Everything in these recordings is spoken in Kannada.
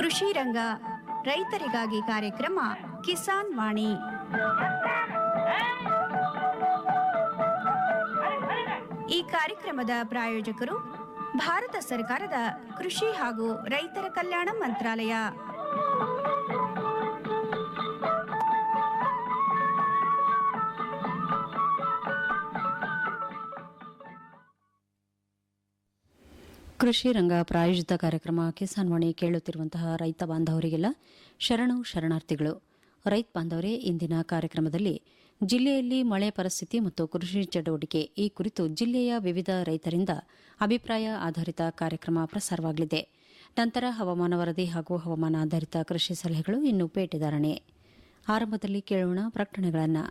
ಕೃಷಿ ರಂಗ ರೈತರಿಗಾಗಿ ಕಾರ್ಯಕ್ರಮ ಕಿಸಾನ್ ವಾಣಿ. ಈ ಕಾರ್ಯಕ್ರಮದ ಪ್ರಾಯೋಜಕರು ಭಾರತ ಸರ್ಕಾರದ ಕೃಷಿ ಹಾಗೂ ರೈತರ ಕಲ್ಯಾಣ ಮಂತ್ರಾಲಯ. ಕೃಷಿ ರಂಗ ಪ್ರಾಯೋಜಿತ ಕಾರ್ಯಕ್ರಮ ಕಿಸಾನ್ ವಾಣಿ ಕೇಳುತ್ತಿರುವಂತಹ ರೈತ ಬಾಂಧವರಿಗೆಲ್ಲ ಶರಣಾರ್ಥಿಗಳು. ರೈತ ಬಾಂಧವರೇ, ಇಂದಿನ ಕಾರ್ಯಕ್ರಮದಲ್ಲಿ ಜಿಲ್ಲೆಯಲ್ಲಿ ಮಳೆ ಪರಿಸ್ಥಿತಿ ಮತ್ತು ಕೃಷಿ ಚಟುವಟಿಕೆ ಈ ಕುರಿತು ಜಿಲ್ಲೆಯ ವಿವಿಧ ರೈತರಿಂದ ಅಭಿಪ್ರಾಯ ಆಧಾರಿತ ಕಾರ್ಯಕ್ರಮ ಪ್ರಸಾರವಾಗಲಿದೆ. ನಂತರ ಹವಾಮಾನ ವರದಿ ಹಾಗೂ ಹವಾಮಾನ ಆಧಾರಿತ ಕೃಷಿ ಸಲಹೆಗಳು ಇನ್ನು ಪೇಟೆದಾರಣೆ. ಆರಂಭದಲ್ಲಿ ಕೇಳೋಣ ಪ್ರಕಟಣೆಗಳನ್ನು.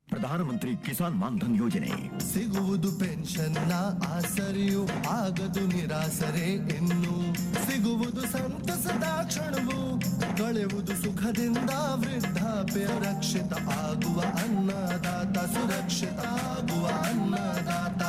ಪ್ರಧಾನಮಂತ್ರಿ ಕಿಸಾನ್ ಮಾನ್ಧನ್ ಯೋಜನೆ ಸಿಗುವುದು ಪೆನ್ಷನ್ನ ಆಸರೆಯು ಆಗದು ನಿರಾಸರೆ ಇನ್ನು ಸಿಗುವುದು ಸಂತಸದ ಕ್ಷಣವು ಕಳೆಯುವುದು ಸುಖದಿಂದ ವೃದ್ಧಾಪ್ಯ ರಕ್ಷಿತ ಆಗುವ ಅನ್ನದಾತ ಸುರಕ್ಷಿತ ಆಗುವ ಅನ್ನದಾತ.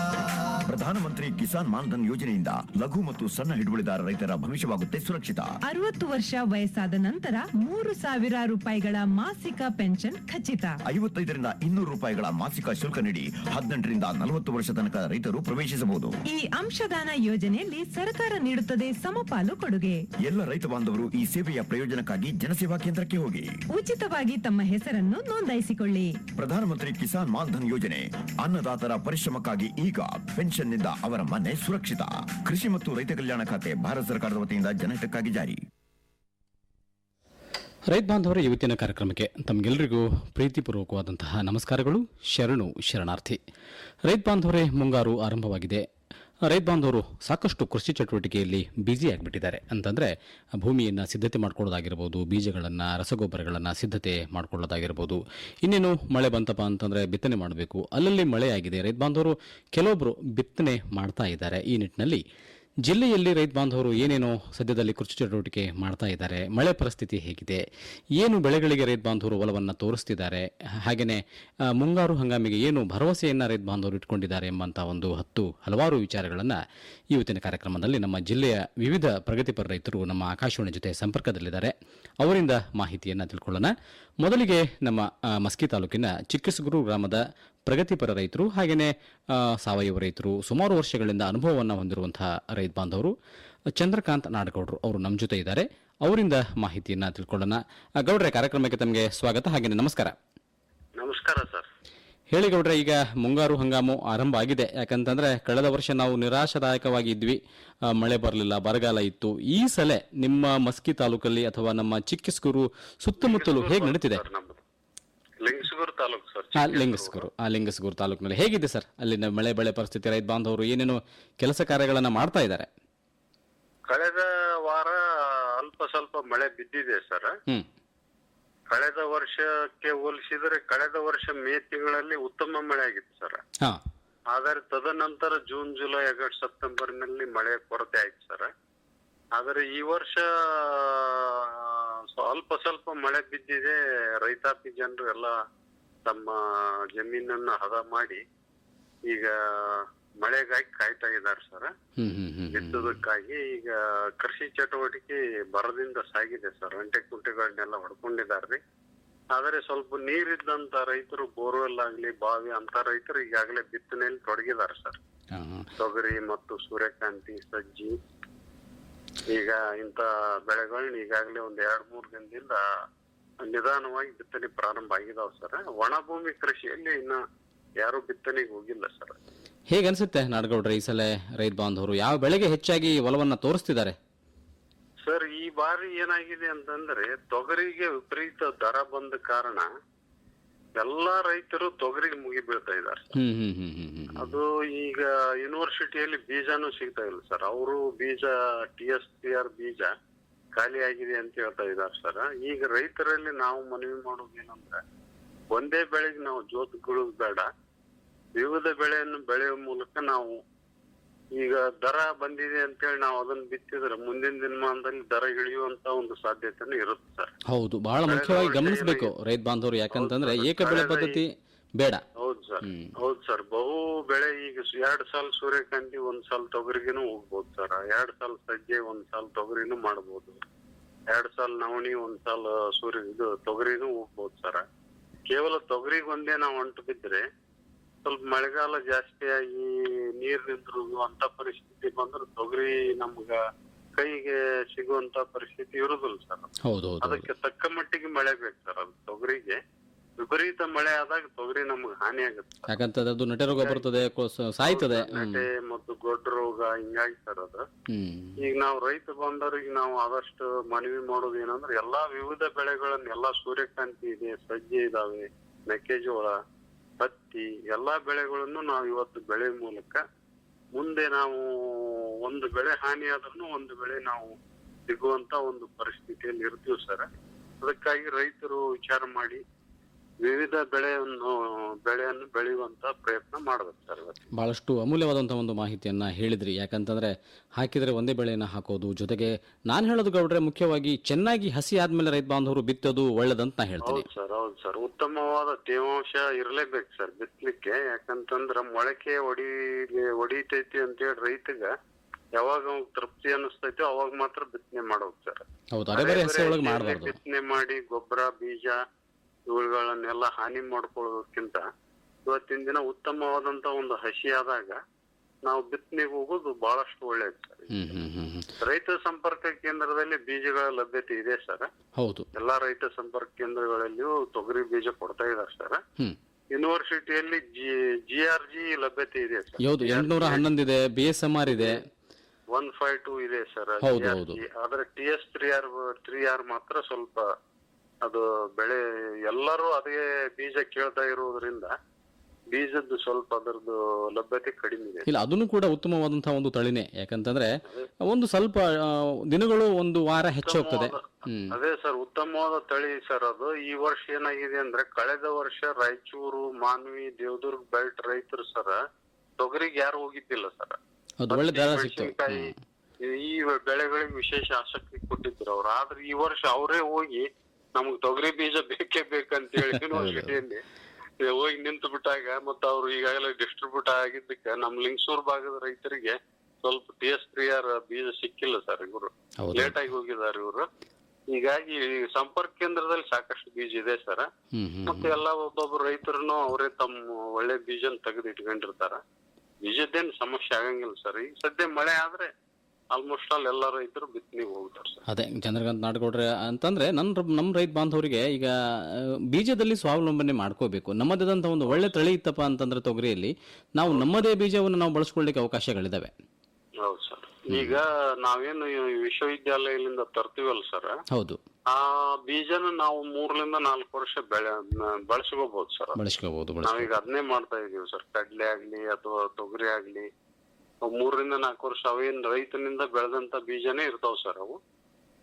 ಪ್ರಧಾನಮಂತ್ರಿ ಕಿಸಾನ್ ಮಾನ್ಧನ್ ಯೋಜನೆಯಿಂದ ಲಘು ಮತ್ತು ಸಣ್ಣ ಹಿಡುವಳಿದಾರ ರೈತರ ಭವಿಷ್ಯವಾಗುತ್ತೆ ಸುರಕ್ಷಿತ. 60 ವರ್ಷ ವಯಸ್ಸಾದ ನಂತರ 3,000 ರೂಪಾಯಿಗಳ ಮಾಸಿಕ ಪೆನ್ಷನ್ ಖಚಿತ. 55ರಿಂದ 200 ರೂಪಾಯಿಗಳ ಮಾಸಿಕ ಶುಲ್ಕ ನೀಡಿ 18ರಿಂದ 40 ವರ್ಷ ತನಕ ರೈತರು ಪ್ರವೇಶಿಸಬಹುದು. ಈ ಅಂಶದಾನ ಯೋಜನೆಯಲ್ಲಿ ಸರ್ಕಾರ ನೀಡುತ್ತದೆ ಸಮಪಾಲು ಕೊಡುಗೆ. ಎಲ್ಲ ರೈತ ಬಾಂಧವರು ಈ ಸೇವೆಯ ಪ್ರಯೋಜನಕ್ಕಾಗಿ ಜನಸೇವಾ ಕೇಂದ್ರಕ್ಕೆ ಹೋಗಿ ಉಚಿತವಾಗಿ ತಮ್ಮ ಹೆಸರನ್ನು ನೋಂದಾಯಿಸಿಕೊಳ್ಳಿ. ಪ್ರಧಾನಮಂತ್ರಿ ಕಿಸಾನ್ ಮಾನ್ಧನ್ ಯೋಜನೆ ಅನ್ನದಾತರ ಪರಿಶ್ರಮಕ್ಕಾಗಿ ಈಗ ಪೆನ್ಷನ್ನಿಂದ ಅವರ ಮನೆ ಸುರಕ್ಷಿತ. ಕೃಷಿ ಮತ್ತು ರೈತ ಕಲ್ಯಾಣ ಖಾತೆ ಭಾರತ ಸರ್ಕಾರದ ವತಿಯಿಂದ ಜನಹಿತಕ್ಕಾಗಿ ಜಾರಿ. ರೈತ ಬಾಂಧವರ ಇವತ್ತಿನ ಕಾರ್ಯಕ್ರಮಕ್ಕೆ ತಮಗೆಲ್ಲರಿಗೂ ಪ್ರೀತಿಪೂರ್ವಕವಾದಂತಹ ನಮಸ್ಕಾರಗಳು, ಶರಣಾರ್ಥಿ. ರೈತ ಬಾಂಧವರೇ, ಮುಂಗಾರು ಆರಂಭವಾಗಿದೆ. ರೈತ ಬಾಂಧವರು ಸಾಕಷ್ಟು ಕೃಷಿ ಚಟುವಟಿಕೆಯಲ್ಲಿ ಬ್ಯುಸಿ ಆಗಿಬಿಟ್ಟಿದ್ದಾರೆ. ಅಂತಂದರೆ ಭೂಮಿಯನ್ನು ಸಿದ್ಧತೆ ಮಾಡ್ಕೊಳ್ಳೋದಾಗಿರ್ಬೋದು, ಬೀಜಗಳನ್ನು ರಸಗೊಬ್ಬರಗಳನ್ನು ಸಿದ್ಧತೆ ಮಾಡ್ಕೊಳ್ಳೋದಾಗಿರ್ಬೋದು. ಇನ್ನೇನು ಮಳೆ ಬಂತಪ್ಪ ಅಂತಂದರೆ ಬಿತ್ತನೆ ಮಾಡಬೇಕು. ಅಲ್ಲಲ್ಲಿ ಮಳೆ ಆಗಿದೆ. ರೈತ ಬಾಂಧವರು ಕೆಲವೊಬ್ಬರು ಬಿತ್ತನೆ ಮಾಡ್ತಾ ಇದ್ದಾರೆ. ಈ ನಿಟ್ಟಿನಲ್ಲಿ ಜಿಲ್ಲೆಯಲ್ಲಿ ರೈತ ಬಾಂಧವರು ಏನೇನೋ ಸದ್ಯದಲ್ಲಿ ಕೃಷಿ ಚಟುವಟಿಕೆ ಮಾಡ್ತಾ ಇದ್ದಾರೆ, ಮಳೆ ಪರಿಸ್ಥಿತಿ ಹೇಗಿದೆ, ಏನು ಬೆಳೆಗಳಿಗೆ ರೈತ ಬಾಂಧವರು ಒಲವನ್ನು ತೋರಿಸ್ತಿದ್ದಾರೆ, ಹಾಗೆಯೇ ಮುಂಗಾರು ಹಂಗಾಮಿಗೆ ಏನು ಭರವಸೆಯನ್ನು ರೈತ ಬಾಂಧವರು ಇಟ್ಕೊಂಡಿದ್ದಾರೆ ಎಂಬಂಥ ಒಂದು ಹಲವಾರು ವಿಚಾರಗಳನ್ನು ಇವತ್ತಿನ ಕಾರ್ಯಕ್ರಮದಲ್ಲಿ ನಮ್ಮ ಜಿಲ್ಲೆಯ ವಿವಿಧ ಪ್ರಗತಿಪರ ರೈತರು ನಮ್ಮ ಆಕಾಶವಾಣಿ ಜೊತೆ ಸಂಪರ್ಕದಲ್ಲಿದ್ದಾರೆ. ಅವರಿಂದ ಮಾಹಿತಿಯನ್ನು ತಿಳ್ಕೊಳ್ಳೋಣ. ಮೊದಲಿಗೆ ನಮ್ಮ ಮಸ್ಕಿ ತಾಲೂಕಿನ ಚಿಕ್ಕಸಗೂರು ಗ್ರಾಮದ ಪ್ರಗತಿಪರ ರೈತರು, ಹಾಗೆಯೇ ಸಾವಯವ ರೈತರು, ಸುಮಾರು ವರ್ಷಗಳಿಂದ ಅನುಭವವನ್ನು ಹೊಂದಿರುವಂತಹ ರೈತ ಬಾಂಧವರು ಚಂದ್ರಕಾಂತ್ ನಾಡಗೌಡರು ಅವರು ನಮ್ಮ ಜೊತೆ ಇದ್ದಾರೆ. ಅವರಿಂದ ಮಾಹಿತಿಯನ್ನು ತಿಳ್ಕೊಳ್ಳೋಣ. ಗೌಡ್ರೆ, ಕಾರ್ಯಕ್ರಮಕ್ಕೆ ತಮಗೆ ಸ್ವಾಗತ, ಹಾಗೆಯೇ ನಮಸ್ಕಾರ. ನಮಸ್ಕಾರ ಸರ್. ಹೇಳಿ ಗೌಡ್ರೆ, ಈಗ ಮುಂಗಾರು ಹಂಗಾಮು ಆರಂಭ ಆಗಿದೆ. ಯಾಕಂತಂದ್ರೆ ಕಳೆದ ವರ್ಷ ನಾವು ನಿರಾಶಾದಾಯಕವಾಗಿ ಇದ್ವಿ, ಮಳೆ ಬರಲಿಲ್ಲ, ಬರಗಾಲ ಇತ್ತು. ಈ ಸಲ ನಿಮ್ಮ ಮಸ್ಕಿ ತಾಲೂಕಲ್ಲಿ ಅಥವಾ ನಮ್ಮ ಚಿಕ್ಕಸಗೂರು ಸುತ್ತಮುತ್ತಲು ಹೇಗೆ ನಡೀತಿದೆ? ಲಿಂಗಸಗೂರು ತಾಲೂಕು ಸರ್. ಲಿಂಗಸಗೂರು ತಾಲೂಕಿನಲ್ಲಿ ಹೇಗಿದೆ ಸರ್ ಅಲ್ಲಿನ ಮಳೆ ಬೆಳೆ ಪರಿಸ್ಥಿತಿ? ರೈತ ಬಾಂಧವರು ಏನೇನು ಕೆಲಸ ಕಾರ್ಯಗಳನ್ನ ಮಾಡ್ತಾ ಇದ್ದಾರೆ? ಕಳೆದ ವಾರ ಅಲ್ಪ ಸ್ವಲ್ಪ ಮಳೆ ಬಿದ್ದಿದೆ ಸರ್. ಕಳೆದ ವರ್ಷಕ್ಕೆ ಹೋಲಿಸಿದರೆ ಕಳೆದ ವರ್ಷ ಮೇ ತಿಂಗಳಲ್ಲಿ ಉತ್ತಮ ಮಳೆ ಆಗಿತ್ತು ಸರ್. ಆದರೆ ತದನಂತರ ಜೂನ್, ಜುಲೈ, ಆಗಸ್ಟ್, ಸೆಪ್ಟೆಂಬರ್ ನಲ್ಲಿ ಮಳೆ ಕೊರತೆ ಆಯ್ತು ಸರ್. ಆದರೆ ಈ ವರ್ಷ ಅಲ್ಪ ಸ್ವಲ್ಪ ಮಳೆ ಬಿದ್ದಿದೆ. ರೈತಾಪಿ ಜನರು ಎಲ್ಲ ತಮ್ಮ ಜಮೀನನ್ನ ಹದ ಮಾಡಿ ಈಗ ಮಳೆಗಾಗಿ ಕಾಯ್ತಾ ಇದ್ದಾರೆ ಸರ್. ಬಿತ್ತುವುದಕ್ಕಾಗಿ ಈಗ ಕೃಷಿ ಚಟುವಟಿಕೆ ಬರದಿಂದ ಸಾಗಿದೆ ಸರ್. ಅಂಟೆ ಕುಂಟೆಗಳನ್ನೆಲ್ಲ ಹೊಡ್ಕೊಂಡಿದ್ದಾರೆ. ಆದರೆ ಸ್ವಲ್ಪ ನೀರಿದ್ದಂತ ರೈತರು, ಬೋರ್ವೆಲ್ ಆಗ್ಲಿ, ಬಾವಿ ಅಂತ ರೈತರು ಈಗಾಗಲೇ ಬಿತ್ತನೆಯಲ್ಲಿ ತೊಡಗಿದ್ದಾರೆ ಸರ್. ತೊಗರಿ ಮತ್ತು ಸೂರ್ಯಕಾಂತಿ, ಸಜ್ಜಿ, ಈಗ ಇಂತ ಬೆಳೆಗಳನ್ನ ಈಗಾಗಲೇ ಒಂದ್ 2-3 ದಿನದಿಂದ ನಿಧಾನವಾಗಿ ಬಿತ್ತನೆ ಪ್ರಾರಂಭ ಆಗಿದಾವ್ ಸರ್. ಒಣ ಭೂಮಿ ಕೃಷಿಯಲ್ಲಿ ಇನ್ನ ಯಾರು ಬಿತ್ತನೆಗೆ ಹೋಗಿಲ್ಲ ಸರ್. ಹೇಗನ್ಸುತ್ತೆ ನಾಡಗೌಡ್ರೆ, ಈ ಸಲ ರೈತ ಬಾಂಧವರು ಯಾವ ಬೆಳೆಗೆ ಹೆಚ್ಚಾಗಿ ಒಲವನ್ನ ತೋರಿಸ್ತಿದ್ದಾರೆ? ಸರ್, ಈ ಬಾರಿ ಏನಾಗಿದೆ ಅಂತಂದ್ರೆ ತೊಗರಿಗೆ ವಿಪರೀತ ದರ ಬಂದ ಕಾರಣ ಎಲ್ಲಾ ರೈತರು ತೊಗರಿಗೆ ಮುಗಿ ಬೀಳ್ತಾ ಇದ್ದಾರೆ. ಅದು ಈಗ ಯೂನಿವರ್ಸಿಟಿಯಲ್ಲಿ ಬೀಜನೂ ಸಿಗ್ತಾ ಇಲ್ಲ ಸರ್. ಅವರು ಬೀಜ TSPR ಬೀಜ ಖಾಲಿ ಆಗಿದೆ ಅಂತ ಹೇಳ್ತಾ ಇದ್ದಾರೆ ಸರ್. ಈಗ ರೈತರಲ್ಲಿ ನಾವು ಮನವಿ ಮಾಡೋದೇನಂದ್ರೆ, ಒಂದೇ ಬೆಳೆಗೆ ನಾವು ಜೋತುಗಳು ಬೇಡ, ವಿವಿಧ ಬೆಳೆಯನ್ನು ಬೆಳೆಯುವ ಮೂಲಕ ನಾವು ಈಗ ದರ ಬಂದಿದೆ ಅಂತೇಳಿ ನಾವು ಅದನ್ನ ಬಿತ್ತಿದ್ರೆ ಮುಂದಿನ ದಿನಮಾನದಲ್ಲಿ ದರ ಇಳಿಯುವಂತ ಒಂದು ಸಾಧ್ಯತೆನೂ ಇರುತ್ತೆ ಸರ್. ಹೌದು, ಬಹಳ ಮುಖ್ಯವಾಗಿ ಗಮನಿಸಬೇಕು ರೈತ ಬಾಂಧವರು. ಯಾಕಂತಂದ್ರೆ ಏಕ ಬೆಳೆ ಪದ್ಧತಿ ಬೇಡ. ಹೌದು ಸರ್. ಸರ್ ಹೌದು ಸರ್. ಬಹು ಬೆಳೆ ಈಗ 2 ಸಾಲ ಸೂರ್ಯಕಾಂತಿ, 1 ಸಾಲ ತೊಗರಿಗೆನೂ ಹೋಗ್ಬೋದು ಸರ್. 2 ಸಾಲ ಸಜ್ಜೆ, 1 ಸಾಲ ತೊಗರಿನೂ ಮಾಡ್ಬೋದು. 2 ಸಾಲ ನವಣಿ, 1 ಸಾಲ ತೊಗರಿನೂ ಹೋಗ್ಬೋದು ಸರ್. ಕೇವಲ ತೊಗರಿಗೆ ಒಂದೇ ನಾವು ಅಂಟು ಬಿದ್ರೆ ಸ್ವಲ್ಪ ಮಳೆಗಾಲ ಜಾಸ್ತಿ ಆಗಿ ನೀರ್ ನಿಂತ್ರುದು ಅಂತ ಪರಿಸ್ಥಿತಿ ಬಂದ್ರೆ ತೊಗರಿ ನಮ್ಗ ಕೈಗೆ ಸಿಗುವಂತ ಪರಿಸ್ಥಿತಿ ಇರುದಿಲ್ಲ ಸರ್. ಅದಕ್ಕೆ ತಕ್ಕ ಮಟ್ಟಿಗೆ ಮಳೆ ಬೇಕು ಸರ್. ಅದು ತೊಗರಿಗೆ ವಿಪರೀತ ಮಳೆ ಆದಾಗ ತೊಗರಿ ನಮ್ಗೆ ಹಾನಿ ಆಗುತ್ತೆ. ಯಾಕಂತಂದ್ರೆ ಅದು ನಟೆ ರೋಗ ಬರ್ತದೆ, ಸಾಯ್ತದೆ, ನಟೆ ಮತ್ತು ಗೊಡ್ಡ ರೋಗ ಹಿಂಗಾಗಿ ಸರ್ ಅದು. ಈಗ ನಾವು ರೈತ ಬಂದವ್ರಿಗೆ ನಾವು ಆದಷ್ಟು ಮನವಿ ಮಾಡೋದು ಏನಂದ್ರೆ ಎಲ್ಲಾ ವಿವಿಧ ಬೆಳೆಗಳನ್ನ, ಎಲ್ಲಾ ಸೂರ್ಯಕಾಂತಿ ಇದೆ, ಸಜ್ಜೆ ಇದಾವೆ, ಮೆಕ್ಕೆಜೋಳ, ಹತ್ತಿ, ಎಲ್ಲಾ ಬೆಳೆಗಳನ್ನು ನಾವು ಇವತ್ತು ಬೆಳೆ ಮೂಲಕ ಮುಂದೆ ನಾವು ಒಂದು ಬೆಳೆ ಹಾನಿ ಆದ್ರೂ ಒಂದು ಬೆಳೆ ನಾವು ಸಿಗುವಂತ ಒಂದು ಪರಿಸ್ಥಿತಿಯಲ್ಲಿ ಇರ್ತೀವಿ ಸರ್. ಅದಕ್ಕಾಗಿ ರೈತರು ವಿಚಾರ ಮಾಡಿ ವಿವಿಧ ಬೆಳೆಯನ್ನು ಬೆಳೆಯುವಂತ ಪ್ರಯತ್ನ ಮಾಡಬೇಕು ಸರ್. ಬಹಳಷ್ಟು ಅಮೂಲ್ಯವಾದಂತಹ ಒಂದು ಮಾಹಿತಿಯನ್ನ ಹೇಳಿದ್ರಿ. ಯಾಕಂತಂದ್ರೆ ಹಾಕಿದ್ರೆ ಒಂದೇ ಬೆಳೆಯನ್ನ ಹಾಕೋದು, ಜೊತೆಗೆ ನಾನು ಹೇಳೋದು ಗೌಡ್ರೆ, ಮುಖ್ಯವಾಗಿ ಚೆನ್ನಾಗಿ ಹಸಿ ಆದ್ಮೇಲೆ ರೈತ ಬಾಂಧವರು ಬಿತ್ತೋದು ಒಳ್ಳೇದಂತ ನಾ ಹೇಳ್ತೀನಿ. ಹೌದು ಸರ್. ಉತ್ತಮವಾದ ತೇವಾಂಶ ಇರಲೇಬೇಕು ಸರ್ ಬಿತ್ತಲಿಕ್ಕೆ. ಯಾಕಂತಂದ್ರ ಮೊಳಕೆ ಹೊಡಿತೈತಿ ಅಂತೇಳಿ ರೈತಗ ಯಾವಾಗ ತೃಪ್ತಿ ಅನಿಸ್ತೈತಿ ಅವಾಗ ಮಾತ್ರ ಬಿತ್ತನೆ ಮಾಡೋದು ಸರ್. ಬಿತ್ತನೆ ಮಾಡಿ ಗೊಬ್ಬರ, ಬೀಜ ಇವುಗಳನ್ನೆಲ್ಲ ಹಾನಿ ಮಾಡ್ಕೊಳ್ಳೋದಕ್ಕಿಂತ ಇವತ್ತಿನ ದಿನ ಉತ್ತಮವಾದಂತ ಒಂದು ಹಸಿ ಆದಾಗ ನಾವು ಬಿತ್ತನೆಗೆ ಹೋಗೋದು ಬಹಳಷ್ಟು ಒಳ್ಳೇದು ಸರ್. ರೈತ ಸಂಪರ್ಕ ಕೇಂದ್ರದಲ್ಲಿ ಬೀಜಗಳ ಲಭ್ಯತೆ ಇದೆ ಸರ್. ಹೌದು, ಎಲ್ಲಾ ರೈತ ಸಂಪರ್ಕ ಕೇಂದ್ರಗಳಲ್ಲಿಯೂ ತೊಗರಿ ಬೀಜ ಕೊಡ್ತಾ ಇದಾರೆ ಸರ್. ಯೂನಿವರ್ಸಿಟಿಯಲ್ಲಿ GRG ಲಭ್ಯತೆ ಇದೆ ಸರ್. 811 ಇದೆ, BSMR ಇದೆ, 152 ಇದೆ ಸರ್. ಆದ್ರೆ TS3R ಮಾತ್ರ ಸ್ವಲ್ಪ ಅದು ಬೆಳೆ ಎಲ್ಲರೂ ಅದೇ ಬೀಜ ಕೇಳ್ತಾ ಇರುವುದರಿಂದ ಬೀಜದ್ದು ಸ್ವಲ್ಪ ಅದರದ್ದು ಲಭ್ಯತೆ ಕಡಿಮೆ ಇದೆ. ಇಲ್ಲ, ಅದನ್ನು ಕೂಡ ಉತ್ತಮವಾದಂತಹ ಒಂದು ತಳಿನೇ. ಯಾಕಂತಂದ್ರೆ ಒಂದು ಸ್ವಲ್ಪ ದಿನಗಳು, ಒಂದು ವಾರ ಹೆಚ್ಚು ಹೋಗ್ತದೆ. ಅದೇ ಸರ್, ಉತ್ತಮವಾದ ತಳಿ ಸರ್ ಅದು. ಈ ವರ್ಷ ಏನಾಗಿದೆ ಅಂದ್ರೆ ಕಳೆದ ವರ್ಷ ರಾಯಚೂರು, ಮಾನ್ವಿ, ದೇವದುರ್ಗ ಬೆಲ್ಟ್ ರೈತರು ಸರ್ ತೊಗರಿಗೆ ಯಾರು ಹೋಗಿದ್ದಿಲ್ಲ ಸರ್. ಮೆಣಸಿನಕಾಯಿ ಈ ಬೆಳೆಗಳಿಗೆ ವಿಶೇಷ ಆಸಕ್ತಿ ಕೊಟ್ಟಿದ್ರು ಅವ್ರು. ಆದ್ರೆ ಈ ವರ್ಷ ಅವರೇ ಹೋಗಿ ನಮಗ್ ತೊಗರಿ ಬೀಜ ಬೇಕೇ ಬೇಕಂತ ಹೇಳಿ ಯೂನಿವರ್ಸಿಟಿಯಲ್ಲಿ ಹೋಗಿ ನಿಂತು ಬಿಟ್ಟಾಗ, ಮತ್ತ ಅವ್ರು ಈಗಾಗಲೇ ಡಿಸ್ಟ್ರಿಬ್ಯೂಟ್ ಆಗಿದ್ದಕ್ಕೆ ನಮ್ ಲಿಂಗಸೂರ್ ಭಾಗದ ರೈತರಿಗೆ ಸ್ವಲ್ಪ TS3R ಬೀಜ ಸಿಕ್ಕಿಲ್ಲ ಸರ್. ಇವರು ಲೇಟ್ ಆಗಿ ಹೋಗಿದ್ದಾರೆ ಇವರು. ಹೀಗಾಗಿ ಸಂಪರ್ಕ ಕೇಂದ್ರದಲ್ಲಿ ಸಾಕಷ್ಟು ಬೀಜ ಇದೆ ಸರ್. ಮತ್ತೆ ಎಲ್ಲಾ ಒಬ್ಬೊಬ್ರು ರೈತರು ಅವರೇ ತಮ್ಮ ಒಳ್ಳೆ ಬೀಜನ ತೆಗೆದು ಇಟ್ಕೊಂಡಿರ್ತಾರ. ಬೀಜದ್ದೇನು ಸಮಸ್ಯೆ ಆಗಂಗಿಲ್ಲ ಸರ್. ಈಗ ಸದ್ಯ ಮಳೆ ಆದ್ರೆ ಆಲ್ಮೋಸ್ಟ್ ಆಲ್ ಎಲ್ಲ ರೈತರು ಬಿತ್ತನೆಗೆ ಹೋಗ್ತಾರೆ ಸರ್. ಅದೇ ಚಂದ್ರಕಾಂತ್ ನಾಡಗೌಡ್ರೆ ಅಂತಂದ್ರೆ ನಮ್ಮ ರೈತ ಬಾಂಧವರಿಗೆ ಈಗ ಬೀಜದಲ್ಲಿ ಸ್ವಾವಲಂಬನೆ ಮಾಡ್ಕೋಬೇಕು. ನಮ್ಮದಾದಂತ ಒಂದು ಒಳ್ಳೆ ತಳಿ ಇತ್ತಪ್ಪ ಅಂತಂದ್ರೆ ತೊಗರಿಯಲ್ಲಿ ನಾವು ನಮ್ಮದೇ ಬೀಜವನ್ನು ನಾವು ಬಳಸ್ಕೊಳ್ಳಿಕ್ಕೆ ಅವಕಾಶಗಳಿದಾವೆ. ಹೌದು ಸರ್. ಈಗ ನಾವೇನು ವಿಶ್ವವಿದ್ಯಾಲಯದಿಂದ ತರ್ತೀವಲ್ಲ ಸರ್, ಹೌದು, ಆ ಬೀಜನ ನಾವು 3-4 ವರ್ಷ ಬಳಸ್ಕೋಬಹುದು ಸರ್. ನಾವೀಗ ಅದನ್ನೇ ಮಾಡ್ತಾ ಇದೀವಿ ಸರ್. ಕಡ್ಲೆ ಆಗ್ಲಿ ಅಥವಾ ತೊಗರಿ ಆಗ್ಲಿ 3-4 ವರ್ಷ ಅವೇನ್ ರೈತನಿಂದ ಬೆಳೆದಂತ ಬೀಜನೇ ಇರ್ತಾವ ಸರ್. ಅವು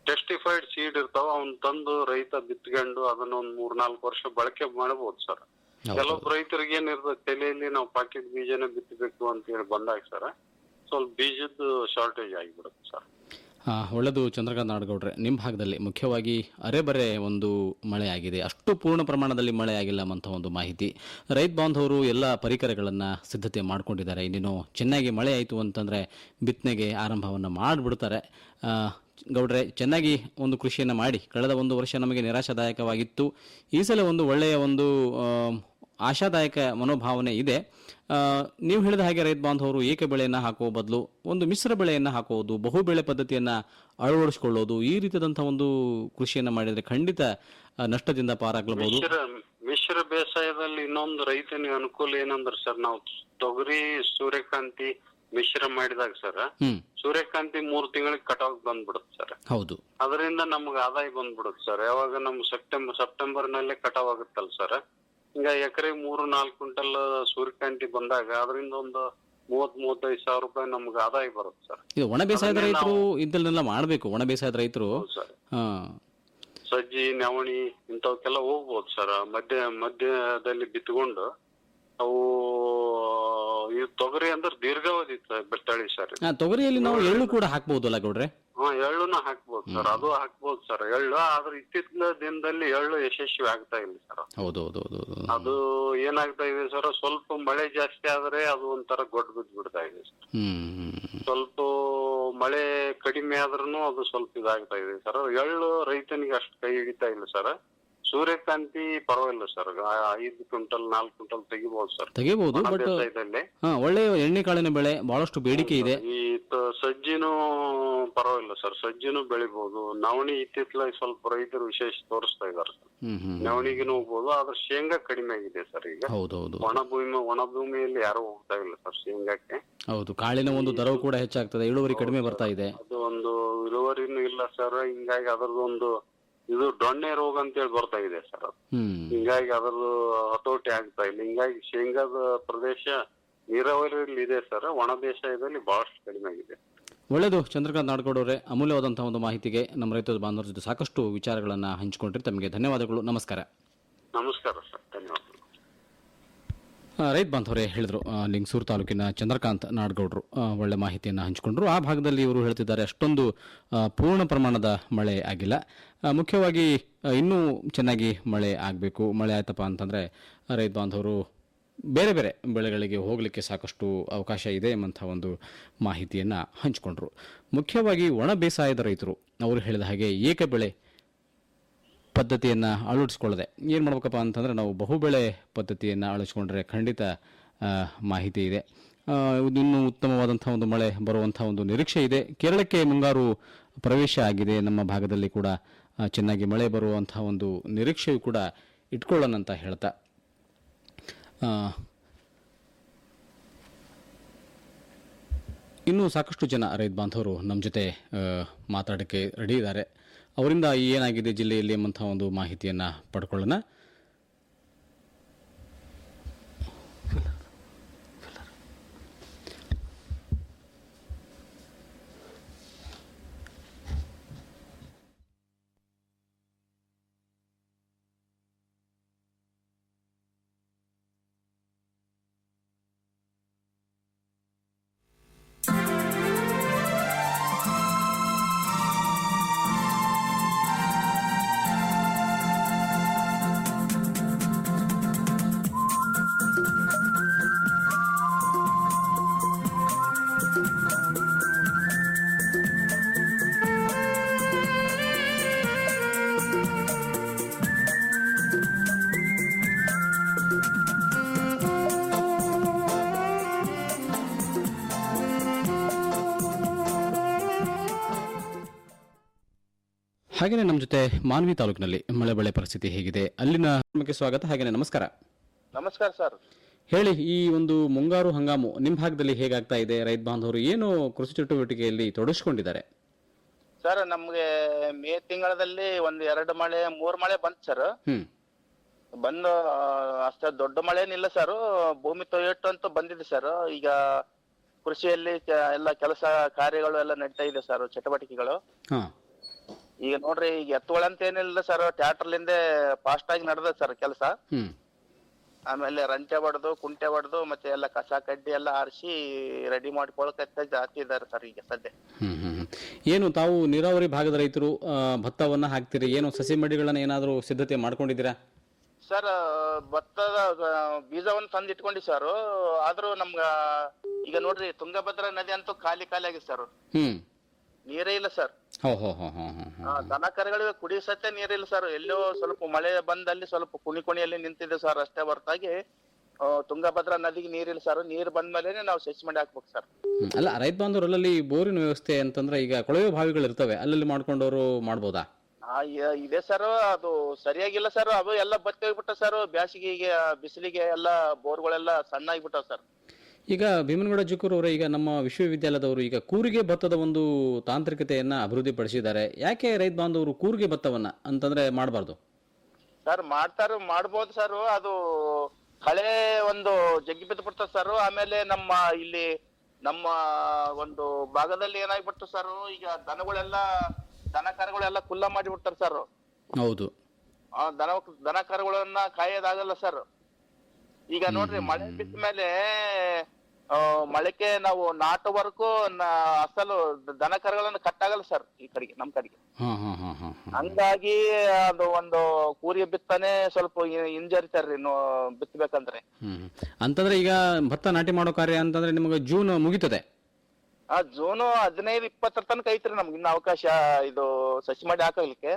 ಟೆಸ್ಟಿಫೈಡ್ ಸೀಡ್ ಇರ್ತಾವ. ಅವ್ನ್ ತಂದು ರೈತ ಬಿತ್ಕೊಂಡು ಅದನ್ನ 3-4 ವರ್ಷ ಬಳಕೆ ಮಾಡಬಹುದು ಸರ್. ಕೆಲವೊಬ್ಬ ರೈತರಿಗೆ ಏನಿರ್ತದೆ ತಲೆಯಲ್ಲಿ ನಾವು ಪಾಕೆಟ್ ಬೀಜನೇ ಬಿತ್ತಬೇಕು ಅಂತ ಹೇಳಿ ಬಂದಾಗ ಸರ್ ಸ್ವಲ್ಪ ಬೀಜದ್ದು ಶಾರ್ಟೇಜ್ ಆಗಿಬಿಡುತ್ತೆ ಸರ್. ಒಳ್ಳೆದು ಚಂದ್ರಕಾಂತ್ ನಾಡಗೌಡ್ರೆ, ನಿಮ್ಮ ಭಾಗದಲ್ಲಿ ಮುಖ್ಯವಾಗಿ ಅರೆಬರೆ ಒಂದು ಮಳೆ ಆಗಿದೆ, ಅಷ್ಟು ಪೂರ್ಣ ಪ್ರಮಾಣದಲ್ಲಿ ಮಳೆ ಆಗಿಲ್ಲ ಅಂತ ಒಂದು ಮಾಹಿತಿ. ರೈತ ಬಾಂಧವರು ಎಲ್ಲ ಪರಿಕರಗಳನ್ನು ಸಿದ್ಧತೆ ಮಾಡ್ಕೊಂಡಿದ್ದಾರೆ. ಇನ್ನೇನು ಚೆನ್ನಾಗಿ ಮಳೆ ಆಯಿತು ಅಂತಂದರೆ ಬಿತ್ತನೆಗೆ ಆರಂಭವನ್ನು ಮಾಡಿಬಿಡ್ತಾರೆ. ಗೌಡ್ರೆ, ಚೆನ್ನಾಗಿ ಒಂದು ಕೃಷಿಯನ್ನು ಮಾಡಿ ಕಳೆದ ಒಂದು ವರ್ಷ ನಮಗೆ ನಿರಾಶಾದಾಯಕವಾಗಿತ್ತು. ಈ ಸಲ ಒಂದು ಒಳ್ಳೆಯ ಒಂದು ಆಶಾದಾಯಕ ಮನೋಭಾವನೆ ಇದೆ. ನೀವು ಹೇಳಿದ ಹಾಗೆ ರೈತ ಬಾಂಧವರು ಏಕ ಬೆಳೆಯನ್ನು ಹಾಕುವ ಬದಲು ಒಂದು ಮಿಶ್ರ ಬೆಳೆಯನ್ನು ಹಾಕುವುದು, ಬಹುಬೆಳೆ ಪದ್ಧತಿಯನ್ನು ಅಳವಡಿಸಿಕೊಳ್ಳೋದು, ಈ ರೀತಿಯಾದಂತಹ ಒಂದು ಕೃಷಿಯನ್ನು ಮಾಡಿದರೆ ಖಂಡಿತ ನಷ್ಟದಿಂದ ಪಾರಾಗಬಹುದು. ಮಿಶ್ರ ಬೇಸಾಯದಲ್ಲಿ ಇನ್ನೊಂದು ರೈತನಿಗೆ ಅನುಕೂಲ ಏನಂದ್ರೆ ಸರ್, ನಾವು ತೊಗರಿ ಸೂರ್ಯಕಾಂತಿ ಮಿಶ್ರ ಮಾಡಿದಾಗ ಸರ್ ಸೂರ್ಯಕಾಂತಿ 3 ತಿಂಗಳಿಗೆ ಕಟಾವ್ ಬಂದ್ಬಿಡುತ್ತೆ ಸರ್. ಹೌದು, ಅದರಿಂದ ನಮ್ಗೆ ಆದಾಯ ಬಂದ್ಬಿಡುತ್ತೆ ಸರ್. ಯಾವಾಗ ನಮ್ ಸೆಪ್ಟೆಂಬರ್ ನಲ್ಲೇ ಕಟಾವ್ ಆಗುತ್ತಲ್ಲ ಸರ್, ಹಿಂಗ ಎಕರೆಗೆ 3-4 ಕ್ವಿಂಟಲ್ ಸೂರ್ಯಕಾಂತಿ ಬಂದಾಗ ಅದರಿಂದ ಒಂದು 30-35 ಸಾವಿರ ರೂಪಾಯಿ ನಮ್ಗೆ ಆದಾಯ ಬರುತ್ತೆ ಸರ್. ಇದು ಒಣ ಬೇಸಾಯದ ರೈತರು ಇದನ್ನೆಲ್ಲ ಮಾಡ್ಬೇಕು. ಒಣ ಬೇಸಾಯದ ರೈತರು ಸಜ್ಜಿ, ನವಣಿ ಇಂಥವಕ್ಕೆಲ್ಲ ಹೋಗ್ಬೋದು ಸರ್. ಮಧ್ಯದಲ್ಲಿ ಬಿತ್ಕೊಂಡು ಅವು ಈ ತೊಗರಿ ಅಂದ್ರೆ ದೀರ್ಘಾವಧಿ ಬೆಟ್ಟಳಿ ಸರ್. ತೊಗರಿಯಲ್ಲಿ ನಾವು ಎಳ್ಳು ಕೂಡ ಹಾಕ್ಬಹುದಲ್ಲ ಗೌಡ್ರೆ? ಎಳ್ಳುನ ಹಾಕ್ಬೋದು ಸರ್, ಅದು ಹಾಕ್ಬೋದು ಸರ್ ಎಳ್ಳು. ಆದ್ರೆ ಇತ್ತೀಚಿನ ದಿನದಲ್ಲಿ ಎಳ್ಳು ಯಶಸ್ವಿ ಆಗ್ತಾ ಇಲ್ಲ ಸರ್. ಹೌದೌದೌದು. ಅದು ಏನಾಗ್ತಾ ಇದೆ ಸರ್, ಸ್ವಲ್ಪ ಮಳೆ ಜಾಸ್ತಿ ಆದ್ರೆ ಅದು ಒಂಥರ ಗೊಡ್ಡು ಬಿಡ್ತಾ ಇದೆ ಸರ್. ಸ್ವಲ್ಪ ಮಳೆ ಕಡಿಮೆ ಆದ್ರೂ ಅದು ಸ್ವಲ್ಪ ಇದಾಗ್ತಾ ಇದೆ ಸರ್. ಎಳ್ಳು ರೈತನಿಗೆ ಅಷ್ಟು ಕೈ ಹಿಡಿತಾ ಇಲ್ಲ ಸರ್. ಸೂರ್ಯಕಾಂತಿ ಪರವಾಗಿಲ್ಲ ಸರ್, 5 ಕ್ವಿಂಟಲ್ 4 ಕ್ವಿಂಟಲ್ ತೆಗಿಬಹುದು ಸರ್, ತೆಗಿಬಹುದು. ಬಟ್ ಒಳ್ಳೆ ಎಣ್ಣೆ ಕಾಳಿನ ಬೆಳೆ, ಬಹಳಷ್ಟು ಬೇಡಿಕೆ ಇದೆ. ಈ ಸಜ್ಜಿನೂ ಪರವಾಗಿಲ್ಲ ಸರ್, ಸಜ್ಜಿನೂ ಬೆಳಿಬಹುದು. ನವಣಿ ಇತ್ತಿತ್ತಲಾಗಿ ಸ್ವಲ್ಪ ರೈತರು ವಿಶೇಷ ತೋರಿಸ್ತಾ ಇದಾರೆ ಸರ್. ನವಣಿಗಿನೂ ಹೋಗ್ಬೋದು, ಆದ್ರೆ ಶೇಂಗಾ ಕಡಿಮೆ ಆಗಿದೆ ಸರ್ ಈಗ. ಹೌದೌದು. ಒಣ ಭೂಮಿಯಲ್ಲಿ ಯಾರು ಹೋಗ್ತಾ ಇಲ್ಲ ಸರ್ ಶೇಂಗಾಕ್ಕೆ. ಹೌದು, ಕಾಳಿನ ಒಂದು ದರವು ಕೂಡ ಹೆಚ್ಚಾಗ್ತದೆ, ಇಳುವರಿ ಕಡಿಮೆ ಬರ್ತಾ ಇದೆ. ಅದು ಒಂದು ಇಳುವರಿನೂ ಇಲ್ಲ ಸರ್. ಹಿಂಗಾಗಿ ಅದರದೊಂದು ಇದು ಡೊಣ್ಣೆ ರೋಗ ಅಂತ ಹೇಳಿ ಬರ್ತಾ ಇದೆ ಸರ್. ಹಿಂಗಾಗಿ ಅದ್ರದ್ದು ಹತೋಟಿ ಆಗ್ತಾ ಇಲ್ಲ. ಹಿಂಗಾಗಿ ಶೇಂಗಾದ ಪ್ರದೇಶ ನೀರಾವರಿಯಲ್ಲಿ ಇದೆ ಸರ್, ಒಣ ಬೇಸಾಯದಲ್ಲಿ ಬಹಳಷ್ಟು ಕಡಿಮೆ ಆಗಿದೆ. ಒಳ್ಳೆಯದು ಚಂದ್ರಕಾಂತ್ ನಾಡಗೌಡ ಅವರೇ, ಅಮೂಲ್ಯವಾದಂತಹ ಒಂದು ಮಾಹಿತಿಗೆ ನಮ್ಮ ರೈತ ಬಾಂಧವರ ಜೊತೆ ಸಾಕಷ್ಟು ವಿಚಾರಗಳನ್ನು ಹಂಚಿಕೊಂಡ್ರೆ ತಮಗೆ ಧನ್ಯವಾದಗಳು. ನಮಸ್ಕಾರ. ನಮಸ್ಕಾರ ಸರ್, ಧನ್ಯವಾದಗಳು. ರೈತ ಬಾಂಧವರೇ ಹೇಳಿದ್ರು, ಲಿಂಗಸೂರು ತಾಲೂಕಿನ ಚಂದ್ರಕಾಂತ್ ನಾಡಗೌಡರು ಒಳ್ಳೆ ಮಾಹಿತಿಯನ್ನು ಹಂಚಿಕೊಂಡ್ರು. ಆ ಭಾಗದಲ್ಲಿ ಇವರು ಹೇಳ್ತಿದ್ದಾರೆ ಅಷ್ಟೊಂದು ಪೂರ್ಣ ಪ್ರಮಾಣದ ಮಳೆ ಆಗಿಲ್ಲ. ಮುಖ್ಯವಾಗಿ ಇನ್ನೂ ಚೆನ್ನಾಗಿ ಮಳೆ ಆಗಬೇಕು. ಮಳೆ ಆಯ್ತಪ್ಪ ಅಂತಂದರೆ ರೈತ ಬಾಂಧವರು ಬೇರೆ ಬೇರೆ ಬೆಳೆಗಳಿಗೆ ಹೋಗಲಿಕ್ಕೆ ಸಾಕಷ್ಟು ಅವಕಾಶ ಇದೆ ಎಂಬಂಥ ಒಂದು ಮಾಹಿತಿಯನ್ನು ಹಂಚಿಕೊಂಡ್ರು. ಮುಖ್ಯವಾಗಿ ಒಣ ಬೇಸಾಯದ ರೈತರು ಅವರು ಹೇಳಿದ ಹಾಗೆ ಏಕ ಬೆಳೆ ಪದ್ಧತಿಯನ್ನು ಅಳವಡಿಸ್ಕೊಳ್ಳದೆ ಏನು ಮಾಡ್ಬೇಕಪ್ಪ ಅಂತಂದರೆ, ನಾವು ಬಹುಬೆಳೆ ಪದ್ಧತಿಯನ್ನು ಅಳವಡಿಸ್ಕೊಂಡ್ರೆ ಖಂಡಿತ ಮಾಹಿತಿ ಇದೆ. ಇನ್ನೂ ಉತ್ತಮವಾದಂಥ ಒಂದು ಮಳೆ ಬರುವಂಥ ಒಂದು ನಿರೀಕ್ಷೆ ಇದೆ. ಕೇರಳಕ್ಕೆ ಮುಂಗಾರು ಪ್ರವೇಶ ಆಗಿದೆ. ನಮ್ಮ ಭಾಗದಲ್ಲಿ ಕೂಡ ಚೆನ್ನಾಗಿ ಮಳೆ ಬರುವಂಥ ಒಂದು ನಿರೀಕ್ಷೆಯು ಕೂಡ ಇಟ್ಕೊಳ್ಳೋಣ ಅಂತ ಹೇಳ್ತಾ, ಇನ್ನೂ ಸಾಕಷ್ಟು ಜನ ರೈತ ಬಾಂಧವರು ನಮ್ಮ ಜೊತೆ ಮಾತಾಡೋಕ್ಕೆ ರೆಡಿ ಇದ್ದಾರೆ. ಅವರಿಂದ ಏನಾಗಿದೆ ಜಿಲ್ಲೆಯಲ್ಲಿ ಎಂಬಂಥ ಒಂದು ಮಾಹಿತಿಯನ್ನು ಪಡ್ಕೊಳ್ಳೋಣ. ಹಾಗೆಯೇ ನಮ್ಮ ಜೊತೆ ಮಾನ್ವಿ ತಾಲೂಕಿನಲ್ಲಿ ಮಳೆ ಬೆಳೆ ಪರಿಸ್ಥಿತಿ ಹೇಗಿದೆ ಅಲ್ಲಿನ ನಮಗೆ ಸ್ವಾಗತ. ಹಾಗೆಯೇ ನಮಸ್ಕಾರ. ನಮಸ್ಕಾರ ಸರ್. ಹೇಳಿ, ಈ ಒಂದು ಮುಂಗಾರು ಹಂಗಾಮು ನಿಮ್ಮ ಭಾಗದಲ್ಲಿ ಹೇಗಾಗ್ತಾ ಇದೆ? ರೈತ ಬಾಂಧವರು ಏನು ಕೃಷಿ ಚಟುವಟಿಕೆಯಲ್ಲಿ ತೊಡಗಿಸಿಕೊಂಡಿದ್ದಾರೆ? ಸರ್, ನಮ್ಗೆ ಮೇ ತಿಂಗಳಲ್ಲಿ 1-2 ಮಳೆ 3 ಮಳೆ ಬಂತು ಸರ್. ಬಂದು ಅಷ್ಟ ದೊಡ್ಡ ಮಳೆ ಏನಿಲ್ಲ ಸರ್. ಭೂಮಿ ತೊಯ್ಯಟ್ಟು ಅಂತ ಬಂದಿದೆ ಸರ್. ಈಗ ಕೃಷಿಯಲ್ಲಿ ಎಲ್ಲ ಕೆಲಸ ಕಾರ್ಯಗಳು ಎಲ್ಲ ನಡೀತಾ ಇದೆ ಸರ್, ಚಟುವಟಿಕೆಗಳು. ಈಗ ನೋಡ್ರಿ, ಈಗ ಎತ್ತುಗಳಂತ ಏನಿಲ್ಲ ಸರ್, ಟ್ರ್ಯಾಕ್ಟರ್ಲಿಂದ ಫಾಸ್ಟ್ ಆಗಿ ನಡೆದ ಸರ್ ಕೆಲಸ. ಆಮೇಲೆ ರಂಟೆ ಬಡ್ದು ಕುಂಟೆ ಬಡ್ದು ಮತ್ತೆ ಎಲ್ಲ ಕಸ ಕಡ್ಡಿ ಎಲ್ಲ ಆರಿಸಿ ರೆಡಿ ಮಾಡ್ಕೊಳಕ್ಕೆ ಜಾತಿದ್ದಾರೆ ಸರ್ ಈಗ ಸದ್ಯ. ಏನು ತಾವು ನೀರಾವರಿ ಭಾಗದ ರೈತರು ಭತ್ತವನ್ನ ಹಾಕ್ತಿರಿ, ಏನು ಸಸಿ ಮಡಿಗಳನ್ನ ಏನಾದ್ರು ಸಿದ್ಧತೆ ಮಾಡ್ಕೊಂಡಿದ್ದೀರಾ? ಸರ್, ಭತ್ತದ ಬೀಜವನ್ನು ತಂದು ಇಟ್ಕೊಂಡಿ ಸರ್. ಆದ್ರೂ ನಮ್ಗ ಈಗ ನೋಡ್ರಿ, ತುಂಗಭದ್ರಾ ನದಿ ಅಂತೂ ಖಾಲಿ ಆಗಿದೆ ಸರ್. ನೀರೇ ಇಲ್ಲ ಸರ್. ದನ ಕರುಗಳಿಗೆ ಕುಡಿಯೋ ಸತ್ಯ ನೀರಿಲ್ಲ ಸರ್. ಎಲ್ಲೋ ಸ್ವಲ್ಪ ಮಳೆ ಬಂದಲ್ಲಿ ಸ್ವಲ್ಪ ಕುಣಿಯಲ್ಲಿ ನಿಂತಿದೆ ಸರ್ ಅಷ್ಟೇ ಹೊರತಾಗಿ ತುಂಗಭದ್ರಾ ನದಿಗೆ ನೀರಿಲ್ಲ ಸರ್. ನೀರ್ ಬಂದ್ಮೇಲೆ ನಾವು ಸಸಿ ಮಾಡಿ ಹಾಕ್ಬೇಕು ಸರ್. ಅಲ್ಲ, ರೈತ ಬಾಂಧವರಲ್ಲಿ ಬೋರಿನ ವ್ಯವಸ್ಥೆ ಅಂತಂದ್ರೆ ಈಗ ಕೊಳವೆ ಬಾವಿಗಳು ಇರ್ತವೆ, ಅಲ್ಲಲ್ಲಿ ಮಾಡ್ಕೊಂಡವರು ಮಾಡ್ಬೋದಾ? ಇದೆ ಸರ್, ಅದು ಸರಿಯಾಗಿಲ್ಲ ಸರ್. ಅದು ಎಲ್ಲ ಬತ್ತೋಗ್ಬಿಟ್ಟ ಸರ್. ಬ್ಯಾಸಿಗೆಗೆ ಬಿಸಿಲಿಗೆ ಎಲ್ಲ ಬೋರ್ಗಳೆಲ್ಲ ಸಣ್ಣ ಆಗ್ಬಿಟ್ಟವ್ ಸರ್. ಈಗ ಭೀಮನಗೌಡ ಜುಕೂರ್ ಅವರೇ, ಈಗ ನಮ್ಮ ವಿಶ್ವವಿದ್ಯಾಲಯದವರು ಈಗ ಕೂರಿಗೆ ಭತ್ತದ ಒಂದು ತಾಂತ್ರಿಕತೆಯನ್ನ ಅಭಿವೃದ್ಧಿ ಪಡಿಸಿದ್ದಾರೆ. ಯಾಕೆ ರೈತ ಬಾಂಧವರು ಕೂರಿಗೆ ಭತ್ತವನ್ನ ಅಂತಂದ್ರೆ ಮಾಡಬಾರ್ದು ಸರ್? ಮಾಡ್ಬೋದು ಸರ್. ಅದು ಕಳೆ ಒಂದು ಜಗ್ಗಿ ಬಿದ್ದು ಬಿಡ್ತದೆ ಸರ್. ಆಮೇಲೆ ಇಲ್ಲಿ ನಮ್ಮ ಒಂದು ಭಾಗದಲ್ಲಿ ಏನಾಗ್ಬಿಟ್ಟು ಸರ್, ಈಗ ದನ ಕರುಗಳೆಲ್ಲ ಕುಲ್ಲ ಮಾಡಿಬಿಡ್ತಾರೆ ಸರ್. ಹೌದು, ದನ ಕರುಗಳನ್ನ ಕಾಯೋದಾಗಲ್ಲ ಸರ್. ಈಗ ನೋಡ್ರಿ ಮಳೆ ಬಿದ್ದ ಮೇಲೆ ಮಳೆಗೆ ನಾವು ನಾಟುವರೆಗೂ ಅಸಲು ದನ ಕರುಗಳನ್ನ ಕಟ್ಟಾಗಲ್ಲ ಸರ್ ಈ ಕಡೆಗೆ ನಮ್ ಕಡೆಗೆ. ಹಂಗಾಗಿ ಅದು ಒಂದು ಕೂರಿ ಬಿತ್ತನೆ ಸ್ವಲ್ಪ ಹಿಂಜರಿತಾರ್ರಿ ಬಿತ್ತಬೇಕಂದ್ರೆ. ಅಂತಂದ್ರೆ ಈಗ ಭತ್ತ ನಾಟಿ ಮಾಡೋ ಕಾರ್ಯ ಅಂತಂದ್ರೆ ನಿಮಗೆ ಜೂನ್ ಮುಗಿತದೆ. ಜೂನ್ 15-20 ತನಕ ಐತ್ರಿ ನಮ್ಗೆ ಇನ್ನ ಅವಕಾಶ ಇದು ಸಸಿ ಮಾಡಿ ಹಾಕಲಿಕ್ಕೆ.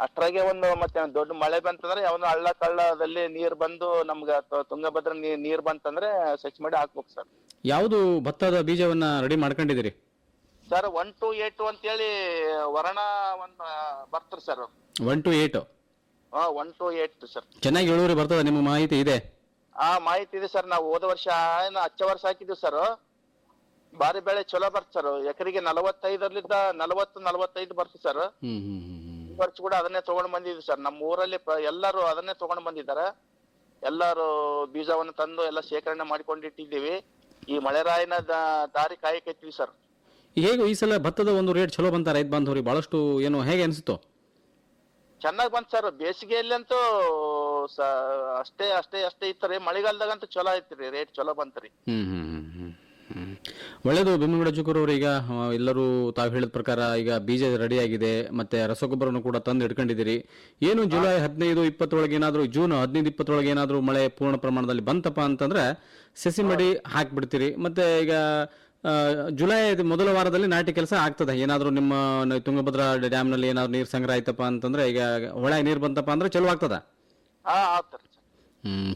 ಅಷ್ಟ್ರಾಗೆ ಒಂದು ಮತ್ತೆ ದೊಡ್ಡ ಮಳೆ ಬಂತಂದ್ರೆ ಯಾವನು ಹಳ್ಳ ಕಳ್ಳದಲ್ಲಿ ನೀರ್ ಬಂದು ನಮ್ಗ ತುಂಗಭದ್ರಾ ನೀರ್ ಬಂತಂದ್ರೆ ಸಸಿ ಮಾಡಿ ಹಾಕ್ಬೇಕು ಸರ್. ಯಾವ್ದು ಭತ್ತದ ಬೀಜವನ್ನ ರೆಡಿ ಮಾಡ್ಕೊಂಡಿದ್ದೀರಿ ಸರ್? 1 to 8 ಅಂತ ಹೇಳಿ ವರ್ಣ ಒಂದ್ ಬರ್ತರಿ ಸರ್. 1 to 8? 1 to 8 sir. ಚೆನ್ನಾಗಿ ಇಳುವರಿ ಬರ್ತದ? ನಿಮ್ಗೆ ಮಾಹಿತಿ ಇದೆ? ಮಾಹಿತಿ ಇದೆ ಸರ್. ನಾವು ಹೋದ ವರ್ಷ ಹಚ್ಚ ವರ್ಷ ಹಾಕಿದ್ವಿ ಸರ್. ಬಾರಿ ಬೆಳೆ ಚಲೋ ಬರ್ತ ಸರ್. ಎಕರೆಗೆ 40-45 ಬರ್ತದೆ ಸರ್. ಈ ವರ್ಷ ಕೂಡ ಅದನ್ನೇ ತಗೊಂಡ್ ಬಂದಿದ್ವಿ ಸರ್. ನಮ್ಮ ಊರಲ್ಲಿ ಎಲ್ಲಾರು ಅದನ್ನೇ ತಗೊಂಡ್ ಬಂದಿದ್ದಾರೆ. ಎಲ್ಲಾರು ಬೀಜವನ್ನು ತಂದು ಎಲ್ಲ ಶೇಖರಣೆ ಮಾಡಿಕೊಂಡಿಟ್ಟಿದ್ದೀವಿ. ಈ ಮಳೆರಾಯನ ದಾರಿ ಕಾಯಕೈತಿವಿ ಸರ್. ಹೇಗೆ ಈ ಸಲ ಭತ್ತದ ಒಂದು ರೇಟ್ ಚಲೋ ಬಂತ ರೈತ ಬಾಂಧವರಿಗೆ? ಬಹಳಷ್ಟು ಏನು ಹೇಗೆ ಅನಿಸ್ತು? ಚೆನ್ನಾಗ್ ಬಂತ ಸರ್. ಬೇಸಿಗೆಯಲ್ಲಿ ಅಂತೂ ಅಷ್ಟೇ ಇತ್ತರಿ. ಮಳೆಗಾಲದಾಗಂತೂ ಚಲೋ ಐತ್ರಿ, ರೇಟ್ ಚಲೋ ಬಂತ್ರಿ. ಒಳ್ಳೇದು. ಭೀಮನಗೌಡ ಜುಕೂರವ್ರು, ಈಗ ಎಲ್ಲರೂ ತಾವು ಹೇಳಿದ ಪ್ರಕಾರ ಈಗ ಬೀಜ ರೆಡಿ ಆಗಿದೆ, ಮತ್ತೆ ರಸಗೊಬ್ಬರನು ಕೂಡ ತಂದು ಇಟ್ಕೊಂಡಿದ್ದೀರಿ. ಏನು ಜುಲೈ 15-20 ಒಳಗೆ ಏನಾದ್ರು, ಜೂನ್ 15-20 ಒಳಗೆ ಏನಾದ್ರು ಮಳೆ ಪೂರ್ಣ ಪ್ರಮಾಣದಲ್ಲಿ ಬಂತಪ್ಪ ಅಂತಂದ್ರೆ ಸಸಿ ಮಡಿ ಹಾಕ್ಬಿಡ್ತೀರಿ. ಮತ್ತೆ ಈಗ ಜುಲೈ ಮೊದಲ ವಾರದಲ್ಲಿ ನಾಟಿ ಕೆಲಸ ಆಗ್ತದೆ. ಏನಾದ್ರು ನಿಮ್ಮ ತುಂಗಭದ್ರಾ ಡ್ಯಾಮ್ ನಲ್ಲಿ ಏನಾದ್ರು ನೀರ್ ಸಂಗ್ರಹ ಆಯ್ತಪ್ಪ ಅಂತಂದ್ರೆ, ಈಗ ಹೊಳೆ ನೀರ್ ಬಂತಪ್ಪ ಅಂದ್ರೆ ಚಲೋ ಆಗ್ತದ?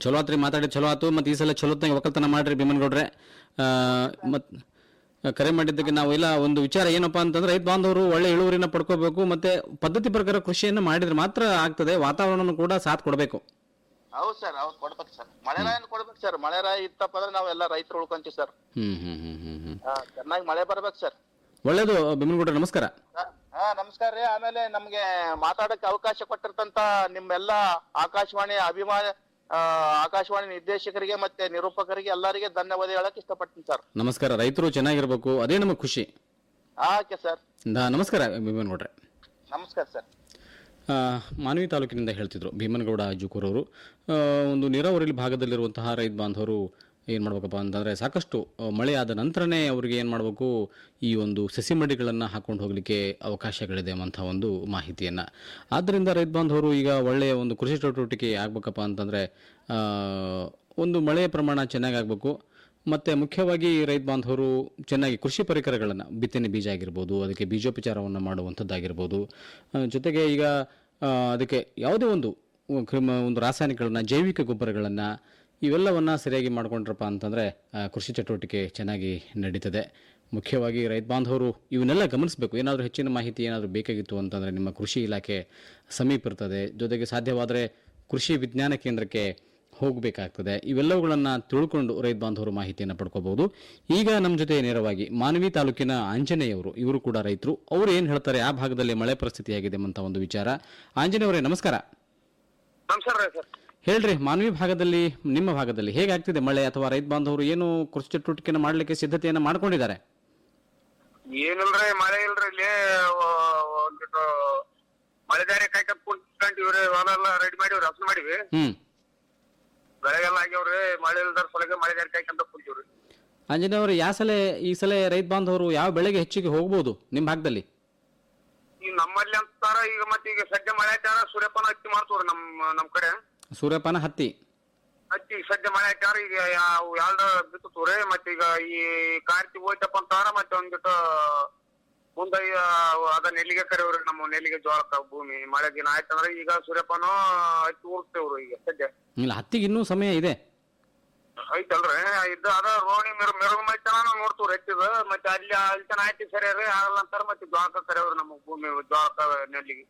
ಚಲೋ ಆತ್ರಿ. ಮಾತಾಡಿ ಚಲೋ ಆತು. ಮತ್ತೆ ಈ ಸಲ ಚಲೋತ್ನಾಗ ಒಕ್ಕಲ್ತನ ಮಾಡ್ರಿ ಭೀಮನಗೌಡ್ರೆ. ಮತ್ ಕರೆ ಮಾಡಿದ್ದಕ್ಕೆ ನಾವು ಇಲ್ಲ ಒಂದು ವಿಚಾರ ಏನಪ್ಪಾ ಅಂತಂದ್ರೆ, ರೈತ ಬಾಂಧವರು ಒಳ್ಳೆ ಇಳುವರಿನ ಪಡ್ಕೋಬೇಕು, ಮತ್ತೆ ಪದ್ಧತಿ ಪ್ರಕಾರ ಕೃಷಿಯನ್ನು ಮಾಡಿದ್ರೆ ಮಾತ್ರ ಆಗ್ತದೆ. ವಾತಾವರಣ ಕೂಡ ಸಾಥ್ ಕೊಡಬೇಕು. ಹೌದು ಸರ್, ಹೌದು ಕೊಡ್ಬೇಕು ಸರ್. ಮಳೆರಾಯನ್ ಕೊಡ್ಬೇಕು ಸರ್. ಮಳೆರಾಯ ಇತ್ತಪ್ಪ ಅಂದ್ರೆ ನಾವೆಲ್ಲ ರೈತರು ಉಳ್ಕೊಂತೀವಿ ಸರ್. ಚೆನ್ನಾಗಿ ಮಳೆ ಬರ್ಬೇಕು ಸರ್. ಒಳ್ಳೇದು ಭೀಮನಗೌಡ್ರೆ, ನಮಸ್ಕಾರ. ನಮಸ್ಕಾರ ರೀ. ಆಮೇಲೆ ನಮ್ಗೆ ಮಾತಾಡಕ್ಕೆ ಅವಕಾಶ ಕೊಟ್ಟಿರ್ತಂತ ನಿಮ್ಮೆಲ್ಲ ಆಕಾಶವಾಣಿ ಆಕಾಶವಾಣಿ ನಿರ್ದೇಶಕರಿಗೆ ಮತ್ತೆ ನಿರೂಪಕರಿಗೆ ಎಲ್ಲರಿಗೆ ಧನ್ಯವಾದ ಹೇಳಕ್ ಇಷ್ಟಪಡ್ತೀನಿ ಸರ್. ನಮಸ್ಕಾರ. ರೈತರು ಚೆನ್ನಾಗಿರ್ಬೇಕು, ಅದೇ ನಮಗೆ ಖುಷಿ. Okay sir. ನಮಸ್ಕಾರ ಭೀಮನಗೌಡ್ರೆ. ನಮಸ್ಕಾರ ಸರ್. ಮಾನ್ವಿ ತಾಲೂಕಿನಿಂದ ಹೇಳ್ತಿದ್ರು ಭೀಮನಗೌಡ ಜುಕೂರವರು. ಒಂದು ನೀರಾವರಿ ಭಾಗದಲ್ಲಿರುವಂತಹ ರೈತ ಬಾಂಧವರು ಏನು ಮಾಡ್ಬೇಕಪ್ಪ ಅಂತಂದರೆ, ಸಾಕಷ್ಟು ಮಳೆ ಆದ ನಂತರನೇ ಅವರಿಗೆ ಏನು ಮಾಡಬೇಕು, ಈ ಒಂದು ಸಸಿ ಮಡಿಗಳನ್ನು ಹಾಕೊಂಡು ಹೋಗಲಿಕ್ಕೆ ಅವಕಾಶಗಳಿದೆ ಅನ್ನೋಂಥ ಒಂದು ಮಾಹಿತಿಯನ್ನು. ಆದ್ದರಿಂದ ರೈತ ಬಾಂಧವರು ಈಗ ಒಳ್ಳೆಯ ಒಂದು ಕೃಷಿ ಚಟುವಟಿಕೆ ಆಗಬೇಕಪ್ಪ ಅಂತಂದರೆ ಒಂದು ಮಳೆಯ ಪ್ರಮಾಣ ಚೆನ್ನಾಗಿ ಆಗಬೇಕು. ಮತ್ತು ಮುಖ್ಯವಾಗಿ ರೈತ ಬಾಂಧವರು ಚೆನ್ನಾಗಿ ಕೃಷಿ ಪರಿಕರಗಳನ್ನು, ಬಿತ್ತನೆ ಬೀಜ ಆಗಿರ್ಬೋದು, ಅದಕ್ಕೆ ಬೀಜೋಪಚಾರವನ್ನು ಮಾಡುವಂಥದ್ದಾಗಿರ್ಬೋದು, ಜೊತೆಗೆ ಈಗ ಅದಕ್ಕೆ ಯಾವುದೇ ಒಂದು ರಾಸಾಯನಿಕಗಳನ್ನು, ಜೈವಿಕ ಗೊಬ್ಬರಗಳನ್ನು, ಇವೆಲ್ಲವನ್ನು ಸರಿಯಾಗಿ ಮಾಡಿಕೊಂಡ್ರಪ್ಪ ಅಂತಂದರೆ ಕೃಷಿ ಚಟುವಟಿಕೆ ಚೆನ್ನಾಗಿ ನಡೀತದೆ. ಮುಖ್ಯವಾಗಿ ರೈತ ಬಾಂಧವರು ಇವನ್ನೆಲ್ಲ ಗಮನಿಸಬೇಕು. ಏನಾದರೂ ಹೆಚ್ಚಿನ ಮಾಹಿತಿ ಏನಾದರೂ ಬೇಕಾಗಿತ್ತು ಅಂತಂದರೆ ನಿಮ್ಮ ಕೃಷಿ ಇಲಾಖೆ ಸಮೀಪ ಇರ್ತದೆ. ಜೊತೆಗೆ ಸಾಧ್ಯವಾದರೆ ಕೃಷಿ ವಿಜ್ಞಾನ ಕೇಂದ್ರಕ್ಕೆ ಹೋಗಬೇಕಾಗ್ತದೆ. ಇವೆಲ್ಲವುಗಳನ್ನು ತಿಳ್ಕೊಂಡು ರೈತ ಬಾಂಧವರು ಮಾಹಿತಿಯನ್ನು ಪಡ್ಕೋಬಹುದು. ಈಗ ನಮ್ಮ ಜೊತೆ ನೇರವಾಗಿ ಮಾನ್ವಿ ತಾಲೂಕಿನ ಆಂಜನೇಯವರು, ಇವರು ಕೂಡ ರೈತರು. ಅವರು ಏನು ಹೇಳ್ತಾರೆ, ಆ ಭಾಗದಲ್ಲಿ ಮಳೆ ಪರಿಸ್ಥಿತಿ ಆಗಿದೆ ಅಂತ ಒಂದು ವಿಚಾರ. ಆಂಜನೇಯವರೇ, ನಮಸ್ಕಾರ. ನಮಸ್ಕಾರ ಸರ್. ಹೇಳ್ರಿ, ಮಾನ್ವಿ ಭಾಗದಲ್ಲಿ, ನಿಮ್ಮ ಭಾಗದಲ್ಲಿ ಹೇಗಾಗ್ತಿದೆ ಮಳೆ, ಅಥವಾ ರೈತ ಬಾಂಧವರು ಏನು ಕೃಷಿ ಚಟುವಟಿಕೆಯನ್ನು ಮಾಡಲಿಕ್ಕೆ ಸಿದ್ಧತೆಯನ್ನು ಮಾಡ್ಕೊಂಡಿದ್ದಾರೆ? ಏನಿಲ್ರಿ, ಮಳೆ ಇಲ್ರಿ. ಇಲ್ಲಿ ಒಂದಿಟ್ಟು ಮಳೆ ದಾರಿ ಕಾಯ್ಕೊಂಡ್ ಕುಂತ್ಕೊಂಡಿವ್ರಿ. ಹೊಲ ಎಲ್ಲ ರೆಡಿ ಮಾಡಿವ್ರಿ, ಹಸನ್ ಮಾಡಿವಿ. ಬೆಳೆಗೆಲ್ಲ ಆಗ್ಯಾವ್ರಿ. ಮಳೆ ಇಲ್ದಾರ ಸಲಗೆ ಮಳೆ ದಾರಿ ಕಾಯ್ಕೊಂತ ಕುಂತೀವ್ರಿ. ಆಂಜನೇಯವರು, ಈ ಸಲ ರೈತ ಬಾಂಧವರು ಯಾವ ಬೆಳೆಗೆ ಹೆಚ್ಚಿಗೆ ಹೋಗ್ಬೋದು ನಿಮ್ಮ ಭಾಗದಲ್ಲಿ? ಈಗ ನಮ್ಮಲ್ಲಿ ಅಂತಾರ, ಈಗ ಮತ್ತೆ ಈಗ ಸದ್ಯ ಮಳೆ ಆಯ್ತಾರ ಸೂರ್ಯಪಾನ ಹತ್ತಿ ಮಾಡ್ತವ್ರಿ ನಮ್ ಕಡೆ. ಸೂರ್ಯಪಾನ ಹತ್ತಿ ಸದ್ಯ ಮಳೆ ಆಯ್ತಾರ. ಈಗ ಎರಡು ಬಿತ್ತವ್ರಿ. ಮತ್ತೆ ಈಗ ಈ ಕಾರ್ತಿ ಹೋಯ್ತಪ್ಪ ಅಂತಾರ ಮತ್ತೆ ಒಂದಿಟ್ಟು ಮುಂದೆ ಅದ ನೆಲ್ಲಿಗೆ ಕರೆಯವ್ರಿ. ನಮ್ಮ ನೆಲ್ಲಿಗೆ ಜೋಳಕ್ಕ ಭೂಮಿ ಮಳೆ ದಿನ ಆಯ್ತಂದ್ರ ಈಗ ಸೂರ್ಯಪಾನ ಹತ್ತಿ ಉಳಿಸ್ತೇವ್ರಿ. ಈಗ ಸದ್ಯ ಇಲ್ಲ, ಹತ್ತಿಗೆ ಇನ್ನೂ ಸಮಯ ಇದೆ ಐತಲ್ರಿ. ಅದ ರೋಣಿ ಮೆರುಗು ಮೈತನ ನೋಡ್ತವ್ರಿ ಹತ್ತಿದ. ಮತ್ತೆ ಅಲ್ಲಿ ತನ ಆಯ್ತಿ ಸರಿ ಆಗಲ್ಲ ಅಂತಾರ. ಮತ್ತೆ ಜೋಳಕ್ಕ ಕರೆಯವ್ರಿ ನಮ್ಮ ಭೂಮಿ, ಜೋಳಕ್ಕ ನೆಲ್ಲಿಗೆ.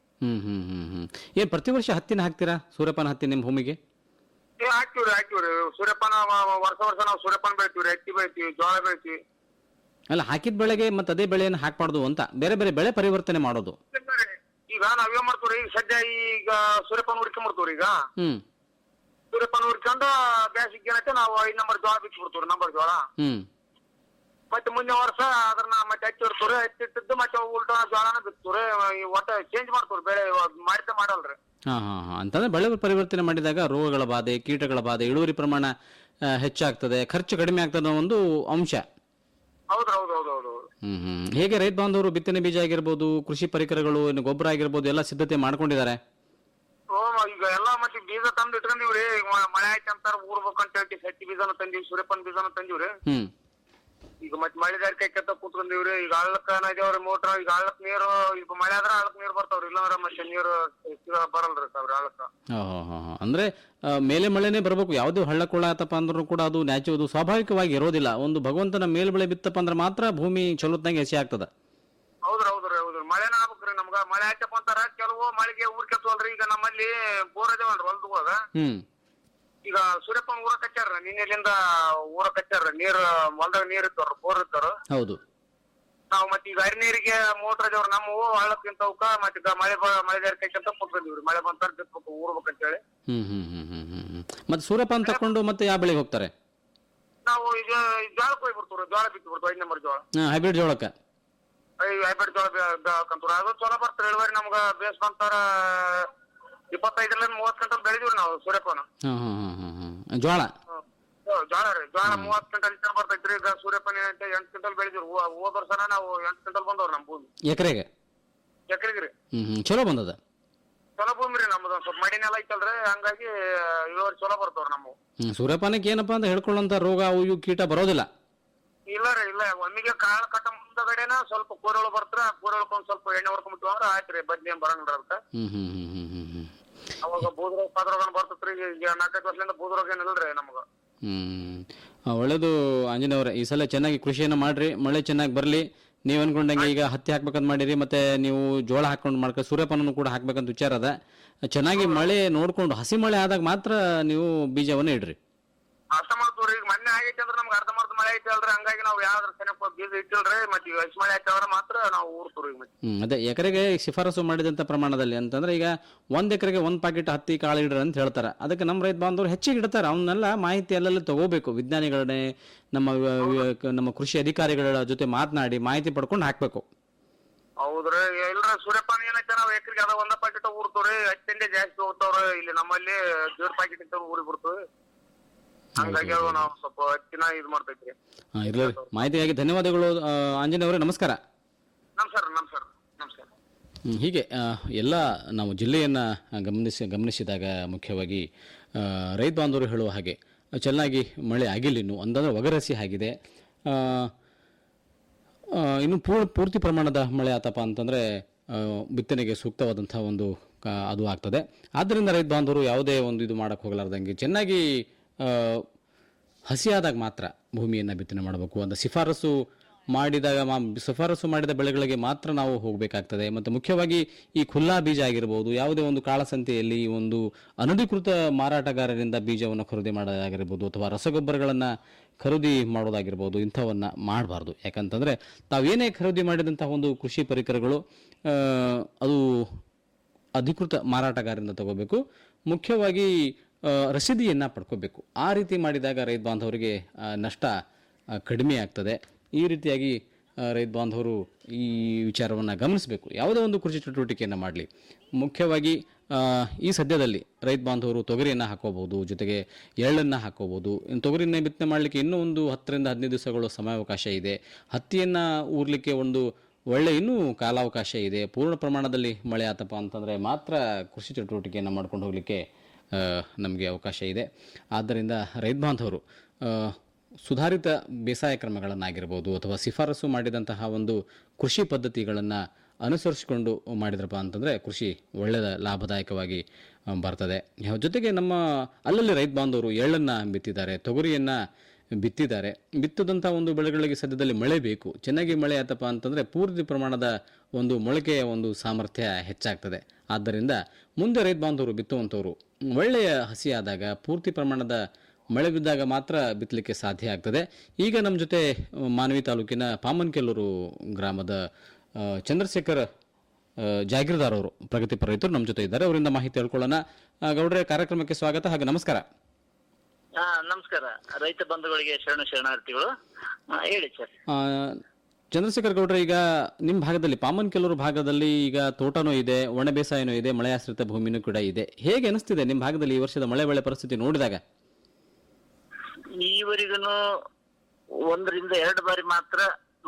ಏನ್ ಪ್ರತಿ ವರ್ಷ ಹತ್ತಿನ ಹಾಕ್ತೀರಾ, ಸೂರ್ಯಪಾನ ಹತ್ತಿ ನಿಮ್ಮ ಭೂಮಿಗೆ? ಹಾಕ್ತಿವ್ರಿ. ಸೂರ್ಯಪಾನ ವರ್ಷ ನಾವು ಸೂರ್ಯಪಾನ ಬೆಳಿತೀವ್ರಿ, ಹತ್ತಿ ಬೆಳಿತೀವಿ, ಜೋಳ ಬೆಳಿತೀವಿ. ಅಲ್ಲ, ಹಾಕಿದ ಬೆಳೆಗೆ ಮತ್ತೆ ಅದೇ ಬೆಳೆಯನ್ನು ಹಾಕ್ಬಾರ್ದು ಅಂತ, ಬೇರೆ ಬೇರೆ ಬೆಳೆ ಪರಿವರ್ತನೆ ಮಾಡೋದು. ಈಗ ನಾವೇನ್ ಮಾಡ್ತೀವ್ರಿ, ಈಗ ಸದ್ಯ ಈಗ ಸೂರ್ಯಪಾನ ಹುಡ್ಕೊಂಡ್ಬಿಡ್ತೀವ್ರಿ. ಈಗ ಸೂರ್ಯಪಾನ ಹುಡ್ಕೊಂಡು ಬೇಸಿಗೆ ಏನೈತೆ ನಾವು 5 ನಂಬರ್ ಜೋಳ ಬಿಚ್ಚಿ ಬಿಡ್ತೀವ್ರಿ. ನಂಬರ್ ಜೋಳ ಮತ್ತೆ ಮುಂದಿನ ವರ್ಷ ಅದನ್ನ ಮತ್ತೆ ಹಚ್ಚಿರ್ತವ್ರಿ. ಹಚ್ಚಿಟ್ಟಿದ್ದು ಮತ್ತೆ ಉಲ್ಟಾ ಜೋಳನ ಬಿತ್ತವ್ರಿ. ಒಟ್ಟ ಚೇಂಜ್ ಮಾಡ್ತವ್ರಿ ಬೆಳೆ, ಮಾಡಿದ್ದೆ ಮಾಡಲ್ರಿ. ಅಂತಂದ್ರೆ ಬೆಳೆ ಪರಿವರ್ತನೆ ಮಾಡಿದಾಗ ರೋಗಗಳ ಬಾಧೆ, ಕೀಟಗಳ ಬಾಧೆ, ಇಳುವರಿ ಪ್ರಮಾಣ ಹೆಚ್ಚಾಗ್ತದೆ, ಖರ್ಚು ಕಡಿಮೆ ಆಗ್ತದೆ ಅನ್ನೋ ಒಂದು ಅಂಶ. ಹೌದು. ಹೇಗೆ ರೈತ ಬಾಂಧವರು ಬಿತ್ತನೆ ಬೀಜ ಆಗಿರ್ಬೋದು, ಕೃಷಿ ಪರಿಕರಗಳು, ಗೊಬ್ಬರ ಆಗಿರ್ಬೋದು ಎಲ್ಲ ಸಿದ್ಧತೆ ಮಾಡ್ಕೊಂಡಿದ್ದಾರೆ? ಈಗ ಎಲ್ಲಾ ಮತ್ತೆ ಬೀಜ ತಂದು ಇಟ್ಕೊಂಡಿವ್ರಿ. ಈಗ ಮಳೆ ಆಯ್ತು ಅಂತಾರ ಊರ್ಬೇಕಂತ ಹೇಳಿ ಹತ್ತಿ ಬೀಜನ ತಂದಿವಿ, ಸೂರ್ಯಪಾನ ಬೀಜನ ತಂದಿವ್ರಿ. ಈಗ ಮತ್ತೆ ಮಳೆ ದಾರಿ ಕೈ ಕೆತ್ತ ಕೂತ್ಕೊಂಡಿವ್ರಿ. ಈಗ ಹಳ್ಳಕ್ಕ ಇದೇವ್ರಿ ಮೋಟ್ರ್. ಈಗ ಹಳ್ಳಕ್ ನೀರು, ಈಗ ಮಳೆ ಆದ್ರ ಹಳ್ಳಕ್ ನೀರು ಬರ್ತಾವ್ರಿ, ಇಲ್ಲಾಂದ್ರ ಮತ್ತೆ ನೀರು ಬರಲ್ರಿ ಸಾವ್ರಿ ಹಳ್ಳಕ್ಕ. ಅಂದ್ರೆ ಮೇಲೆ ಮಳೆನೇ ಬರ್ಬೇಕು. ಯಾವ್ದು ಹಳ್ಳ ಕೊಳ್ಳ ಆತಪ್ಪ ಅಂದ್ರೂ ಕೂಡ ಅದು ನ್ಯಾಚುರಲ್ ಸ್ವಾಭಾವಿಕವಾಗಿ ಇರೋದಿಲ್ಲ. ಒಂದು ಭಗವಂತನ ಮೇಲ್ಬೆಳೆ ಬಿತ್ತಪ್ಪ ಅಂದ್ರೆ ಮಾತ್ರ ಭೂಮಿ ಚಲೋತ್ನಾಗ ಹಸಿ ಆಗ್ತದ. ಹೌದ್ರಿ. ಮಳೆನ ಆಗ್ಬೇಕ್ರಿ ನಮ್ಗ. ಮಳೆ ಆಯ್ತಪ್ಪ ಅಂತಾರ ಕೆಲವು ಮಳೆಗೆ ಊರ್ ಕೆತ್ತವಲ್ರಿ. ಈಗ ನಮ್ಮಲ್ಲಿ ಬೋರ್ ಅದೇವಲ್ರಿ ಹೊಲ್ದಾಗ. ಈಗ ಸೂರ್ಯಪ್ಪನ ಊರ ಕಚ್ಚಾರ, ನಿನ್ನೆಲಿಂದ ಊರ ಕಚ್ಚಾರ. ನೀರ್ ಹೊಲ್ದಾಗ ನೀರ್ ಇರ್ತಾರ, ಬೋರ್ ಇರ್ತಾರ. ಹೌದು. ನಾವು ಮತ್ತೆ ಈಗ ಹರಿ ನೀರಿಗೆ ಮೋಟ್ರ್ ಅದೇವ್ರ ನಮ್ಮವು ಹಳ್ಳಕ್ಕಿಂತವಕ್ಕ ಮತ್ತೆ ಮಳೆ ದಾರಿ ಕೈಕಂತ ಕೊಟ್ಟಿವ್ರಿ. ಮಳೆ ಬಂತಾರ ಬಿತ್ಬೇಕು ಊರ್ಬೇಕಂತ ಹೇಳಿ. ಮತ್ತೆ ಸೂರ್ಯಪಾನ ತಕೊಂಡು ಮತ್ತೆ ಯಾವ ಬೆಳೆಗೆ ಹೋಗ್ತಾರೆ? ನಾವು ಈಗ ಜೋಳಕ್ಕೆ ಹೋಗಿ ಬಿಡ್ತೀವ್ರಿ. ಜೋಳ ಬಿತ್ತಿ ಬಿಡ್ತೀವಿ, 5 ನಂಬರ್ ಜೋಳ. ಹೈಬ್ರಿಡ್ ಜೋಳಕ್ಕೆ ಹೈಬ್ರಿಡ್ ಜೋಳ ಬೇಕಂತ ಅದು ಚಲೋ ಬರ್ತಾರೆ. ಇಳುವರಿ ನಮ್ಗ ಬೇಸ್ ಬಂತಾರ 25 30 ಕ್ವಿಂಟಲ್ ಬೆಳೆದಿವ್ರಿ ನಾವು ಸೂರ್ಯಪಾನ. ಜೋಳ ರೀ. ಜೋಳ 30 ಕ್ವಿಂಟಲ್ ಬರ್ತೈತ್ರಿ. ಈಗ ಸೂರ್ಯಪಾನ 8 ಕ್ವಿಂಟಲ್ ಬೆಳೆದಿವ್ರಿ. ಹೋದ ವರ್ಷನ ನಾವು 8 ಕ್ವಿಂಟಲ್ ಬಂದವ್ರಿ ನಮ್ ಭೂಮಿ. ಎಕರೆಗೆ ರೀ. ಚಲೋ ಬಂದದ. ಚಲೋ ಭೂಮಿ ರೀ ನಮ್ದು. ಸ್ವಲ್ಪ ಮಡಿನೆಲ್ಲ ಐತಲ್ರಿ, ಹಂಗಾಗಿ ಇಳುವರಿ ಚಲೋ ಬರ್ತಾವ್ರಿ ನಮ್ಮವು. ಸೂರ್ಯಪಾನಕ್ಕೆ ಏನಪ್ಪಾ ಅಂತ ಹೇಳ್ಕೊಳ್ಳಂತ ರೋಗ ಅವು ಇವು ಕೀಟ ಬರೋದಿಲ್ಲ. ಇಲ್ಲ. ಒಮ್ಮಿಗೆ ಕಾಳ ಕಟ್ಟ ಮುಂದಗಡೆನ ಸ್ವಲ್ಪ ಕೂರಳು ಬರ್ತಾರ. ಕೂರಳಕ್ ಒಂದ್ ಸ್ವಲ್ಪ ಎಣ್ಣೆ ಹೊಡ್ಕೊಂಡ್ಬಿಟ್ಟು ಅಂದ್ರೆ ಆಯ್ತ್ರಿ, ಬದ್ನಿ ಏನ್ ಬರಂಗಿಲ್ಲ ಅಂತ. ಅವಾಗ ಬೂದ್ರೋಗ ಪಾದ್ರೋಗ ಬರ್ತೈತ್ರಿ. ಈಗ 4-5 ವರ್ಷದಿಂದ ಬೂದ್ರೋಗ ಏನಿಲ್ರಿ ನಮಗ. ಒಳ್ಳೇದು ಆಂಜನೇಯವ್ರೆ. ಈ ಸಲ ಚೆನ್ನಾಗಿ ಕೃಷಿಯನ್ನ ಮಾಡ್ರಿ, ಮಳೆ ಚೆನ್ನಾಗಿ ಬರ್ಲಿ. ನೀವ್ ಅನ್ಕೊಂಡಂಗೆ ಈಗ ಹತ್ತಿ ಹಾಕ್ಬೇಕಂತ ಮಾಡಿರಿ, ಮತ್ತೆ ನೀವು ಜೋಳ ಹಾಕೊಂಡು ಮಾಡ್ಕೊ ಸೂರ್ಯಪಾನನು ಕೂಡ ಹಾಕ್ಬೇಕಂತ ವಿಚಾರ ಅದ. ಚೆನ್ನಾಗಿ ಮಳೆ ನೋಡ್ಕೊಂಡು ಹಸಿ ಮಳೆ ಆದಾಗ ಮಾತ್ರ ನೀವು ಬೀಜವನ್ನ ಇಡ್ರಿ. ಅರ್ಥ ಮಾಡ್ತೀವ್ರಿ. ಈಗ ಮೊನ್ನೆ ಆಗೈತಿ ಅಂದ್ರೆ ನಮ್ಗೆ ಅರ್ಧ ಮಳೆ ಐತಿ ಅಲ್ರಿ, ಹಂಗಾಗಿ ನಾವು ಯಾವ್ದ್ರ ಸೆನಪ್ಪ ಬೀಜ ಇಟ್ಟಿಲ್ರಿ. ಮತ್ತೆ ಈಗ ಹಸಿ ಮಳೆ ಆಯ್ತಂದ್ರೆ ಮಾತ್ರ ನಾವು ಊರ್ತೀವ್ರಿ. ಅದೇ ಎಕರೆಗೆ ಶಿಫಾರಸು ಮಾಡಿದಂತ ಪ್ರಮಾಣದಲ್ಲಿ ಅಂತಂದ್ರೆ ಈಗ 1 ಎಕರೆಗೆ 1 ಪಾಕೆಟ್ ಹತ್ತಿ ಕಾಳು ಇಡ್ರಿ ಅಂತ ಹೇಳ್ತಾರೆ. ಅದಕ್ಕೆ ನಮ್ಮ ರೈತ ಬಾಂಧವರು ಹೆಚ್ಚಿಗೆ ಇಡ್ತಾರೆ. ಅವನ್ನೆಲ್ಲ ಮಾಹಿತಿ ಎಲ್ಲೆಲ್ಲ ತಗೋಬೇಕು. ವಿಜ್ಞಾನಿಗಳನ್ನೇ ನಮ್ಮ ಕೃಷಿ ಅಧಿಕಾರಿಗಳ ಜೊತೆ ಮಾತನಾಡಿ ಮಾಹಿತಿ ಪಡ್ಕೊಂಡು ಹಾಕ್ಬೇಕು. ಹೌದ್ರಿ. ಇಲ್ರ ಸೂರ್ಯಪಾನ ಏನೈತೆ ನಾವು ಎಕರೆಗೆ ಅದ 1 ಪಾಕೆಟ್ ಊರ್ತವ್ರಿ. ಹತ್ತಿಂಡೆ ಜಾಸ್ತಿ ಹೋಗ್ತಾವ್ರಿ. ಇಲ್ಲಿ ನಮ್ಮಲ್ಲಿ 1.5 ಪಾಕೆಟ್ ಇಂತ ಊರಿ ಬಿಡ್ತೀವಿ. ಹಂಗಾಗಿ ನಾವು ಸ್ವಲ್ಪ ಹತ್ತಿನ ಇದು ಮಾಡ್ತೈತ್ರಿ. ಇರ್ಲಿ, ಮಾಹಿತಿಗಾಗಿ ಧನ್ಯವಾದಗಳು ಆಂಜನೇಯವರೇ. ನಮಸ್ಕಾರ. ನಮಸ್ಕಾರ. ಹೀಗೆ ಎಲ್ಲ ನಾವು ಜಿಲ್ಲೆಯನ್ನು ಗಮನಿಸಿದಾಗ ಮುಖ್ಯವಾಗಿ ರೈತ ಬಾಂಧವರು ಹೇಳುವ ಹಾಗೆ ಚೆನ್ನಾಗಿ ಮಳೆ ಆಗಿಲ್ಲ ಇನ್ನು, ಅಂದಾಜು ಒಗರಸಿ ಆಗಿದೆ. ಇನ್ನು ಪೂರ್ತಿ ಪ್ರಮಾಣದ ಮಳೆ ಆತಪ್ಪ ಅಂತಂದರೆ ಬಿತ್ತನೆಗೆ ಸೂಕ್ತವಾದಂಥ ಒಂದು ಅದು ಆಗ್ತದೆ. ಆದ್ದರಿಂದ ರೈತ ಬಾಂಧವರು ಯಾವುದೇ ಒಂದು ಇದು ಮಾಡೋಕ್ಕೆ ಹೋಗಲಾರ್ದಂಗೆ ಚೆನ್ನಾಗಿ ಹಸಿಯಾದಾಗ ಮಾತ್ರ ಭೂಮಿಯನ್ನು ಬಿತ್ತನೆ ಮಾಡಬೇಕು. ಅಂತ ಶಿಫಾರಸು ಮಾಡಿದ ಬೆಳೆಗಳಿಗೆ ಮಾತ್ರ ನಾವು ಹೋಗಬೇಕಾಗ್ತದೆ. ಮತ್ತು ಮುಖ್ಯವಾಗಿ ಈ ಖುಲ್ಲಾ ಬೀಜ ಆಗಿರ್ಬೋದು, ಯಾವುದೇ ಒಂದು ಕಾಳಸಂತೆಯಲ್ಲಿ ಒಂದು ಅನಧಿಕೃತ ಮಾರಾಟಗಾರರಿಂದ ಬೀಜವನ್ನು ಖರೀದಿ ಮಾಡೋದಾಗಿರ್ಬೋದು, ಅಥವಾ ರಸಗೊಬ್ಬರಗಳನ್ನು ಖರೀದಿ ಮಾಡೋದಾಗಿರ್ಬೋದು, ಇಂಥವನ್ನು ಮಾಡಬಾರ್ದು. ಯಾಕಂತಂದರೆ ತಾವೇನೇ ಖರೀದಿ ಮಾಡಿದಂತಹ ಒಂದು ಕೃಷಿ ಪರಿಕರಗಳು ಅದು ಅಧಿಕೃತ ಮಾರಾಟಗಾರರಿಂದ ತಗೋಬೇಕು. ಮುಖ್ಯವಾಗಿ ರಸೀದಿಯನ್ನು ಪಡ್ಕೋಬೇಕು. ಆ ರೀತಿ ಮಾಡಿದಾಗ ರೈತ ಬಾಂಧವರಿಗೆ ನಷ್ಟ ಕಡಿಮೆ ಆಗ್ತದೆ. ಈ ರೀತಿಯಾಗಿ ರೈತ ಬಾಂಧವರು ಈ ವಿಚಾರವನ್ನು ಗಮನಿಸಬೇಕು. ಯಾವುದೇ ಒಂದು ಕೃಷಿ ಚಟುವಟಿಕೆಯನ್ನು ಮಾಡಲಿ. ಮುಖ್ಯವಾಗಿ ಈ ಸದ್ಯದಲ್ಲಿ ರೈತ ಬಾಂಧವರು ತೊಗರಿಯನ್ನು ಹಾಕೋಬಹುದು, ಜೊತೆಗೆ ಎಳ್ಳನ್ನು ಹಾಕೋಬಹುದು. ತೊಗರಿನ ಬಿತ್ತನೆ ಮಾಡಲಿಕ್ಕೆ ಇನ್ನೂ ಒಂದು 10 ರಿಂದ 15 ದಿವಸಗಳು ಸಮಯಾವಕಾಶ ಇದೆ. ಹತ್ತಿಯನ್ನು ಊರಲಿಕ್ಕೆ ಒಂದು ಒಳ್ಳೆ ಇನ್ನೂ ಕಾಲಾವಕಾಶ ಇದೆ. ಪೂರ್ಣ ಪ್ರಮಾಣದಲ್ಲಿ ಮಳೆ ಆತಪ್ಪ ಅಂತಂದರೆ ಮಾತ್ರ ಕೃಷಿ ಚಟುವಟಿಕೆಯನ್ನು ಮಾಡ್ಕೊಂಡು ಹೋಗಲಿಕ್ಕೆ ನಮಗೆ ಅವಕಾಶ ಇದೆ. ಆದ್ದರಿಂದ ರೈತ ಬಾಂಧವರು ಸುಧಾರಿತ ಬೇಸಾಯ ಕ್ರಮಗಳನ್ನಾಗಿರ್ಬೋದು ಅಥವಾ ಶಿಫಾರಸು ಮಾಡಿದಂತಹ ಒಂದು ಕೃಷಿ ಪದ್ಧತಿಗಳನ್ನು ಅನುಸರಿಸಿಕೊಂಡು ಮಾಡಿದ್ರಪ್ಪ ಅಂತಂದರೆ ಕೃಷಿ ಒಳ್ಳೆಯ ಲಾಭದಾಯಕವಾಗಿ ಬರ್ತದೆ. ಜೊತೆಗೆ ನಮ್ಮ ಅಲ್ಲಲ್ಲಿ ರೈತ ಬಾಂಧವರು ಎಳ್ಳನ್ನು ಬಿತ್ತಿದ್ದಾರೆ, ತೊಗರಿಯನ್ನು ಬಿತ್ತಿದ್ದಾರೆ. ಬಿತ್ತದಂಥ ಒಂದು ಬೆಳೆಗಳಿಗೆ ಸದ್ಯದಲ್ಲಿ ಮಳೆ ಬೇಕು. ಚೆನ್ನಾಗಿ ಮಳೆ ಆತಪ್ಪ ಅಂತಂದರೆ ಪೂರ್ತಿ ಪ್ರಮಾಣದ ಒಂದು ಮೊಳಕೆಯ ಒಂದು ಸಾಮರ್ಥ್ಯ ಹೆಚ್ಚಾಗ್ತದೆ. ಆದ್ದರಿಂದ ಮುಂದೆ ರೈತ ಬಾಂಧವರು ಬಿತ್ತುವಂಥವ್ರು ಒಳ್ಳೆಯ ಹಸಿಯಾದಾಗ ಪೂರ್ತಿ ಪ್ರಮಾಣದ ಮಳೆ ಬಿದ್ದಾಗ ಮಾತ್ರ ಬಿತ್ತಲಿಕ್ಕೆ ಸಾಧ್ಯ ಆಗ್ತದೆ. ಈಗ ನಮ್ಮ ಜೊತೆ ಮಾನ್ವಿ ತಾಲೂಕಿನ ಪಾಮನ್ಕೆಲ್ಲೂರು ಗ್ರಾಮದ ಚಂದ್ರಶೇಖರ್ ಜಾಗೀರ್ದಾರ್ ಅವರು ಪ್ರಗತಿಪರ ರೈತರು ನಮ್ಮ ಜೊತೆ ಇದ್ದಾರೆ. ಅವರಿಂದ ಮಾಹಿತಿ ಹೇಳ್ಕೊಳ್ಳೋಣ. ಗೌಡ್ರೆ, ಕಾರ್ಯಕ್ರಮಕ್ಕೆ ಸ್ವಾಗತ ಹಾಗೂ ನಮಸ್ಕಾರ. ನಮಸ್ಕಾರ ರೈತ ಬಂಧುಗಳಿಗೆ ಶರಣಾರ್ಥಿಗಳು. ಹೇಳಿ ಸರ್. ಚಂದ್ರಶೇಖರ್ ಗೌಡ್ರೆ, ಈಗ ನಿಮ್ಮ ಭಾಗದಲ್ಲಿ ಪಾಮನ್ ಕೆಲವರು ಭಾಗದಲ್ಲಿ ಈಗ ತೋಟನೂ ಇದೆ, ಒಣ ಬೇಸಾಯನೂ ಇದೆ, ಮಳೆ ಆಶ್ರಿತ ಭೂಮಿನೂ ಕೂಡ ಇದೆ. ಹೇಗೆ ಅನಿಸ್ತಿದೆ ನಿಮ್ಮ ಭಾಗದಲ್ಲಿ ಈ ವರ್ಷದ ಮಳೆ ಬೆಳೆ ಪರಿಸ್ಥಿತಿ ನೋಡಿದಾಗ? ಈವರೆಗೂ 1-2 ಬಾರಿ ಮಾತ್ರ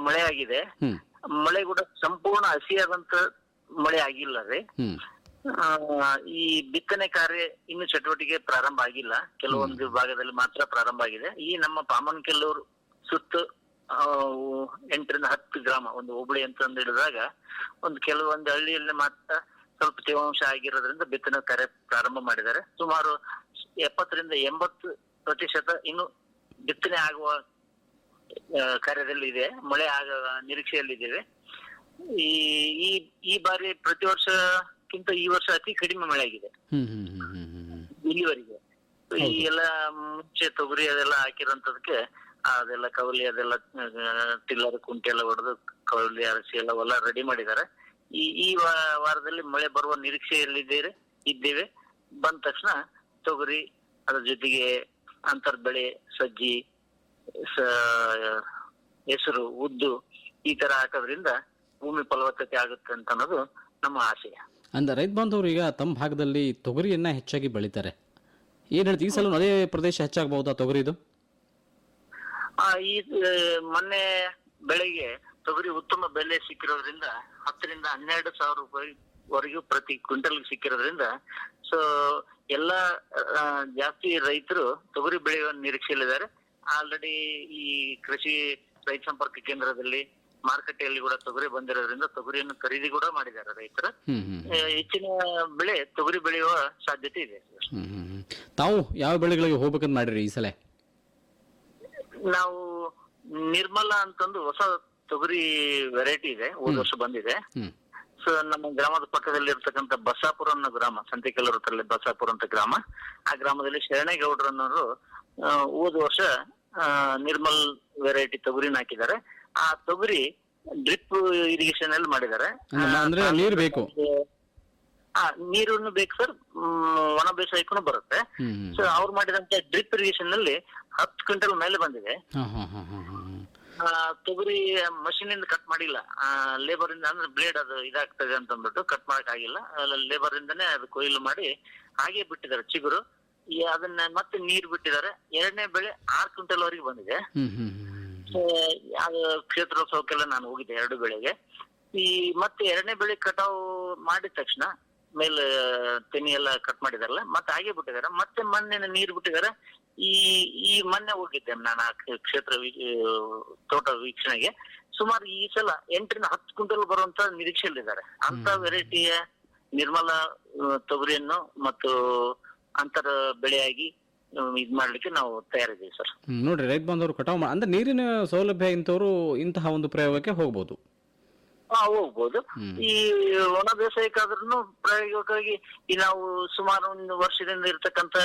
ಮಳೆ ಆಗಿದೆ. ಮಳೆ ಕೂಡ ಸಂಪೂರ್ಣ ಹಸಿಯಾದಂತ ಮಳೆ ಆಗಿಲ್ಲ ರೀ. ಈ ಬಿತ್ತನೆ ಕಾರ್ಯ ಇನ್ನು ಚಟುವಟಿಕೆ ಪ್ರಾರಂಭ ಆಗಿಲ್ಲ. ಕೆಲವೊಂದು ಭಾಗದಲ್ಲಿ ಮಾತ್ರ ಪ್ರಾರಂಭ ಆಗಿದೆ. ಈ ನಮ್ಮ ಪಾಮನ್ ಕೆಲವರು ಸುತ್ತ 8-10 ಗ್ರಾಮ ಒಂದು ಹೋಬಳಿ ಅಂತ ಹಿಡಿದಾಗ ಕೆಲವೊಂದು ಹಳ್ಳಿಯಲ್ಲಿ ಮಾತ್ರ ಸ್ವಲ್ಪ ತೇವಾಂಶ ಆಗಿರೋದ್ರಿಂದ ಬಿತ್ತನೆ ಕಾರ್ಯ ಪ್ರಾರಂಭ ಮಾಡಿದ್ದಾರೆ. ಸುಮಾರು 70-80% ಇನ್ನು ಬಿತ್ತನೆ ಆಗುವ ಕಾರ್ಯದಲ್ಲಿ ಇದೆ. ಮಳೆ ಆಗ ನಿರೀಕ್ಷೆಯಲ್ಲಿದ್ದೇವೆ. ಈ ಬಾರಿ ಪ್ರತಿ ವರ್ಷಕ್ಕಿಂತ ಈ ವರ್ಷ ಅತಿ ಕಡಿಮೆ ಮಳೆ ಆಗಿದೆ ಇಲ್ಲಿವರೆಗೆ. ಈ ಎಲ್ಲ ಮುಂಚೆ ತೊಗರಿ ಅದೆಲ್ಲ ಹಾಕಿರೋಂಥದಕ್ಕೆ ಅದೆಲ್ಲ ಕವಲಿ ಅದೆಲ್ಲ ಟಿಲ್ಲರ್ ಕುಂಟೆ ಎಲ್ಲ ಹೊಡೆದು ಕವಲಿ ಅರಸಿ ಎಲ್ಲ ರೆಡಿ ಮಾಡಿದ್ದಾರೆ. ಈ ವಾರದಲ್ಲಿ ಮಳೆ ಬರುವ ಇದ್ದೇವೆ. ಬಂದ ತಕ್ಷಣ ತೊಗರಿ ಅದ್ರ ಜೊತೆಗೆ ಅಂತರ್ ಬೆಳೆ ಸಜ್ಜಿ, ಹೆಸರು, ಉದ್ದು ಈ ತರ ಹಾಕೋದ್ರಿಂದ ಭೂಮಿ ಫಲವತ್ತತೆ ಆಗುತ್ತೆ ಅಂತ ಅನ್ನೋದು ನಮ್ಮ ಆಶಯ. ಅಂದ್ರೆ ರೈತ ಬಾಂಧವರು ಈಗ ತಮ್ಮ ಭಾಗದಲ್ಲಿ ತೊಗರಿಯನ್ನ ಹೆಚ್ಚಾಗಿ ಬೆಳಿತಾರೆ. ಏನ್ ಹೇಳ್ತೀವಿ, ಈ ಸಲ ಅದೇ ಪ್ರದೇಶ ಹೆಚ್ಚಾಗಬಹುದಾ ತೊಗರಿದು? ಈ ಮೊನ್ನೆ ಬೆಳೆಗೆ ತೊಗರಿ ಉತ್ತಮ ಬೆಲೆ ಸಿಕ್ಕಿರೋದ್ರಿಂದ 10,000-12,000 ರೂಪಾಯಿವರೆಗೂ ಪ್ರತಿ ಕ್ವಿಂಟಲ್ ಸಿಕ್ಕಿರೋದ್ರಿಂದ ಸೊ ಎಲ್ಲ ಜಾಸ್ತಿ ರೈತರು ತೊಗರಿ ಬೆಳೆಯುವ ನಿರೀಕ್ಷೆಯಲ್ಲಿದ್ದಾರೆ. ಆಲ್ರೆಡಿ ಈ ಕೃಷಿ ರೈತ ಸಂಪರ್ಕ ಕೇಂದ್ರದಲ್ಲಿ ಮಾರುಕಟ್ಟೆಯಲ್ಲಿ ಕೂಡ ತೊಗರಿ ಬಂದಿರೋದ್ರಿಂದ ತೊಗರಿಯನ್ನು ಖರೀದಿ ಕೂಡ ಮಾಡಿದ್ದಾರೆ ರೈತರು. ಹೆಚ್ಚಿನ ಬೆಳೆ ತೊಗರಿ ಬೆಳೆಯುವ ಸಾಧ್ಯತೆ ಇದೆ. ತಾವು ಯಾವ ಬೆಳೆಗಳಿಗೆ ಹೋಗ್ಬೇಕಂತ ಮಾಡಿರಿ ಈ ಸಲ? ನಾವು ನಿರ್ಮಲ ಅಂತಂದು ಹೊಸ ತೊಗರಿ ವೆರೈಟಿ ಇದೆ, ಹೋದ ವರ್ಷ ಬಂದಿದೆ. ಸೊ ನಮ್ಮ ಗ್ರಾಮದ ಪಕ್ಕದಲ್ಲಿ ಇರ್ತಕ್ಕಂಥ ಬಸಾಪುರ ಅನ್ನೋ ಗ್ರಾಮ, ಸಂತೆಕಲ್ಲೂರು ಹತ್ರ ಬಸಾಪುರ ಅಂತ ಗ್ರಾಮ. ಆ ಗ್ರಾಮದಲ್ಲಿ ಶರಣೇಗೌಡರನ್ನವರು ಹೋದ ವರ್ಷ ನಿರ್ಮಲ್ ವೆರೈಟಿ ತೊಗರಿನ ಹಾಕಿದ್ದಾರೆ. ಆ ತೊಗರಿ ಡ್ರಿಪ್ ಇರಿಗೇಷನ್ ಅಲ್ಲಿ ಮಾಡಿದ್ದಾರೆ. ಅಂದ್ರೆ ನೀರು ಬೇಕು? ನೀರನ್ನು ಬೇಕು ಸರ್, ಒಣ ಬೇಸಾಯಕ್ಕೂ ಬರುತ್ತೆ. ಸೊ ಅವ್ರು ಮಾಡಿದಂತ ಡ್ರಿಪ್ ಇರಿಗೇಷನ್ ನಲ್ಲಿ 10 ಕ್ವಿಂಟಲ್ ಮೇಲೆ ಬಂದಿದೆ. ತೊಗರಿ ಮಷೀನ್ ಇಂದ ಕಟ್ ಮಾಡಿಲ್ಲ, ಲೇಬರ್ ಇಂದ, ಅಂದ್ರೆ ಬ್ಲೇಡ್ ಅದು ಇದಾಗ್ತದೆ ಅಂತ ಅಂದ್ಬಿಟ್ಟು ಕಟ್ ಮಾಡಕ್ ಆಗಿಲ್ಲ. ಲೇಬರ್ ಇಂದಾನೆ ಅದು ಕೊಯ್ಲು ಮಾಡಿ ಹಾಗೆ ಬಿಟ್ಟಿದ್ದಾರೆ ಚಿಗುರು. ಅದನ್ನ ಮತ್ತೆ ನೀರು ಬಿಟ್ಟಿದ್ದಾರೆ. 2ನೇ ಬೆಳೆ 6 ಕ್ವಿಂಟಲ್ ವರೆಗೆ ಬಂದಿದೆ. ಕ್ಷೇತ್ರೋತ್ಸವಕ್ಕೆಲ್ಲ ನಾನು ಹೋಗಿದ್ದೆ 2 ಬೆಳೆಗೆ. ಮತ್ತೆ 2ನೇ ಬೆಳೆ ಕಟಾವು ಮಾಡಿದ ತಕ್ಷಣ ಮೇಲೆ ತೆನಿ ಎಲ್ಲ ಕಟ್ ಮಾಡಿದಾರಲ್ಲ, ಮತ್ತೆ ಹಾಗೆ ಬಿಟ್ಟಿದ್ದಾರೆ. ಮತ್ತೆ ಮೊನ್ನೆ ನೀರು ಬಿಟ್ಟಿದ್ದಾರೆ. ಈ ಮೊನ್ನೆ ಹೋಗಿದ್ದೆ ನಾನು ಆ ಕ್ಷೇತ್ರ ತೋಟ ವೀಕ್ಷಣೆಗೆ. ಸುಮಾರು ಈ ಸಲ 8-10 ಕ್ವಿಂಟಲ್ ಬರುವಂತ ನಿರೀಕ್ಷೆಯಲ್ಲಿದ್ದಾರೆ. ಅಂತ ವೆರೈಟಿಯ ನಿರ್ಮಲ ತೊಗರಿಯನ್ನು ಮತ್ತು ಅಂತರ ಬೆಳೆಯಾಗಿ ಇದ್ ಮಾಡ್ಲಿಕ್ಕೆ ನಾವು ತಯಾರಿದ್ದೀವಿ ಸರ್. ನೋಡ್ರಿ, ರೈತ ಬಾಂಧವರು ಕಟಾವು ಅಂದ್ರೆ ನೀರಿನ ಸೌಲಭ್ಯ ಇಂಥವ್ರು ಇಂತಹ ಒಂದು ಪ್ರಯೋಗಕ್ಕೆ ಹೋಗ್ಬೋದು. ಹೋಗ್ಬೋದು. ಈ ಒಣ ಬೇಸಾಯಕ್ಕಾದ್ರೂ ಪ್ರಾಯೋಗಿಕವಾಗಿ ನಾವು ಸುಮಾರು 1 ವರ್ಷದಿಂದ ಇರ್ತಕ್ಕಂಥ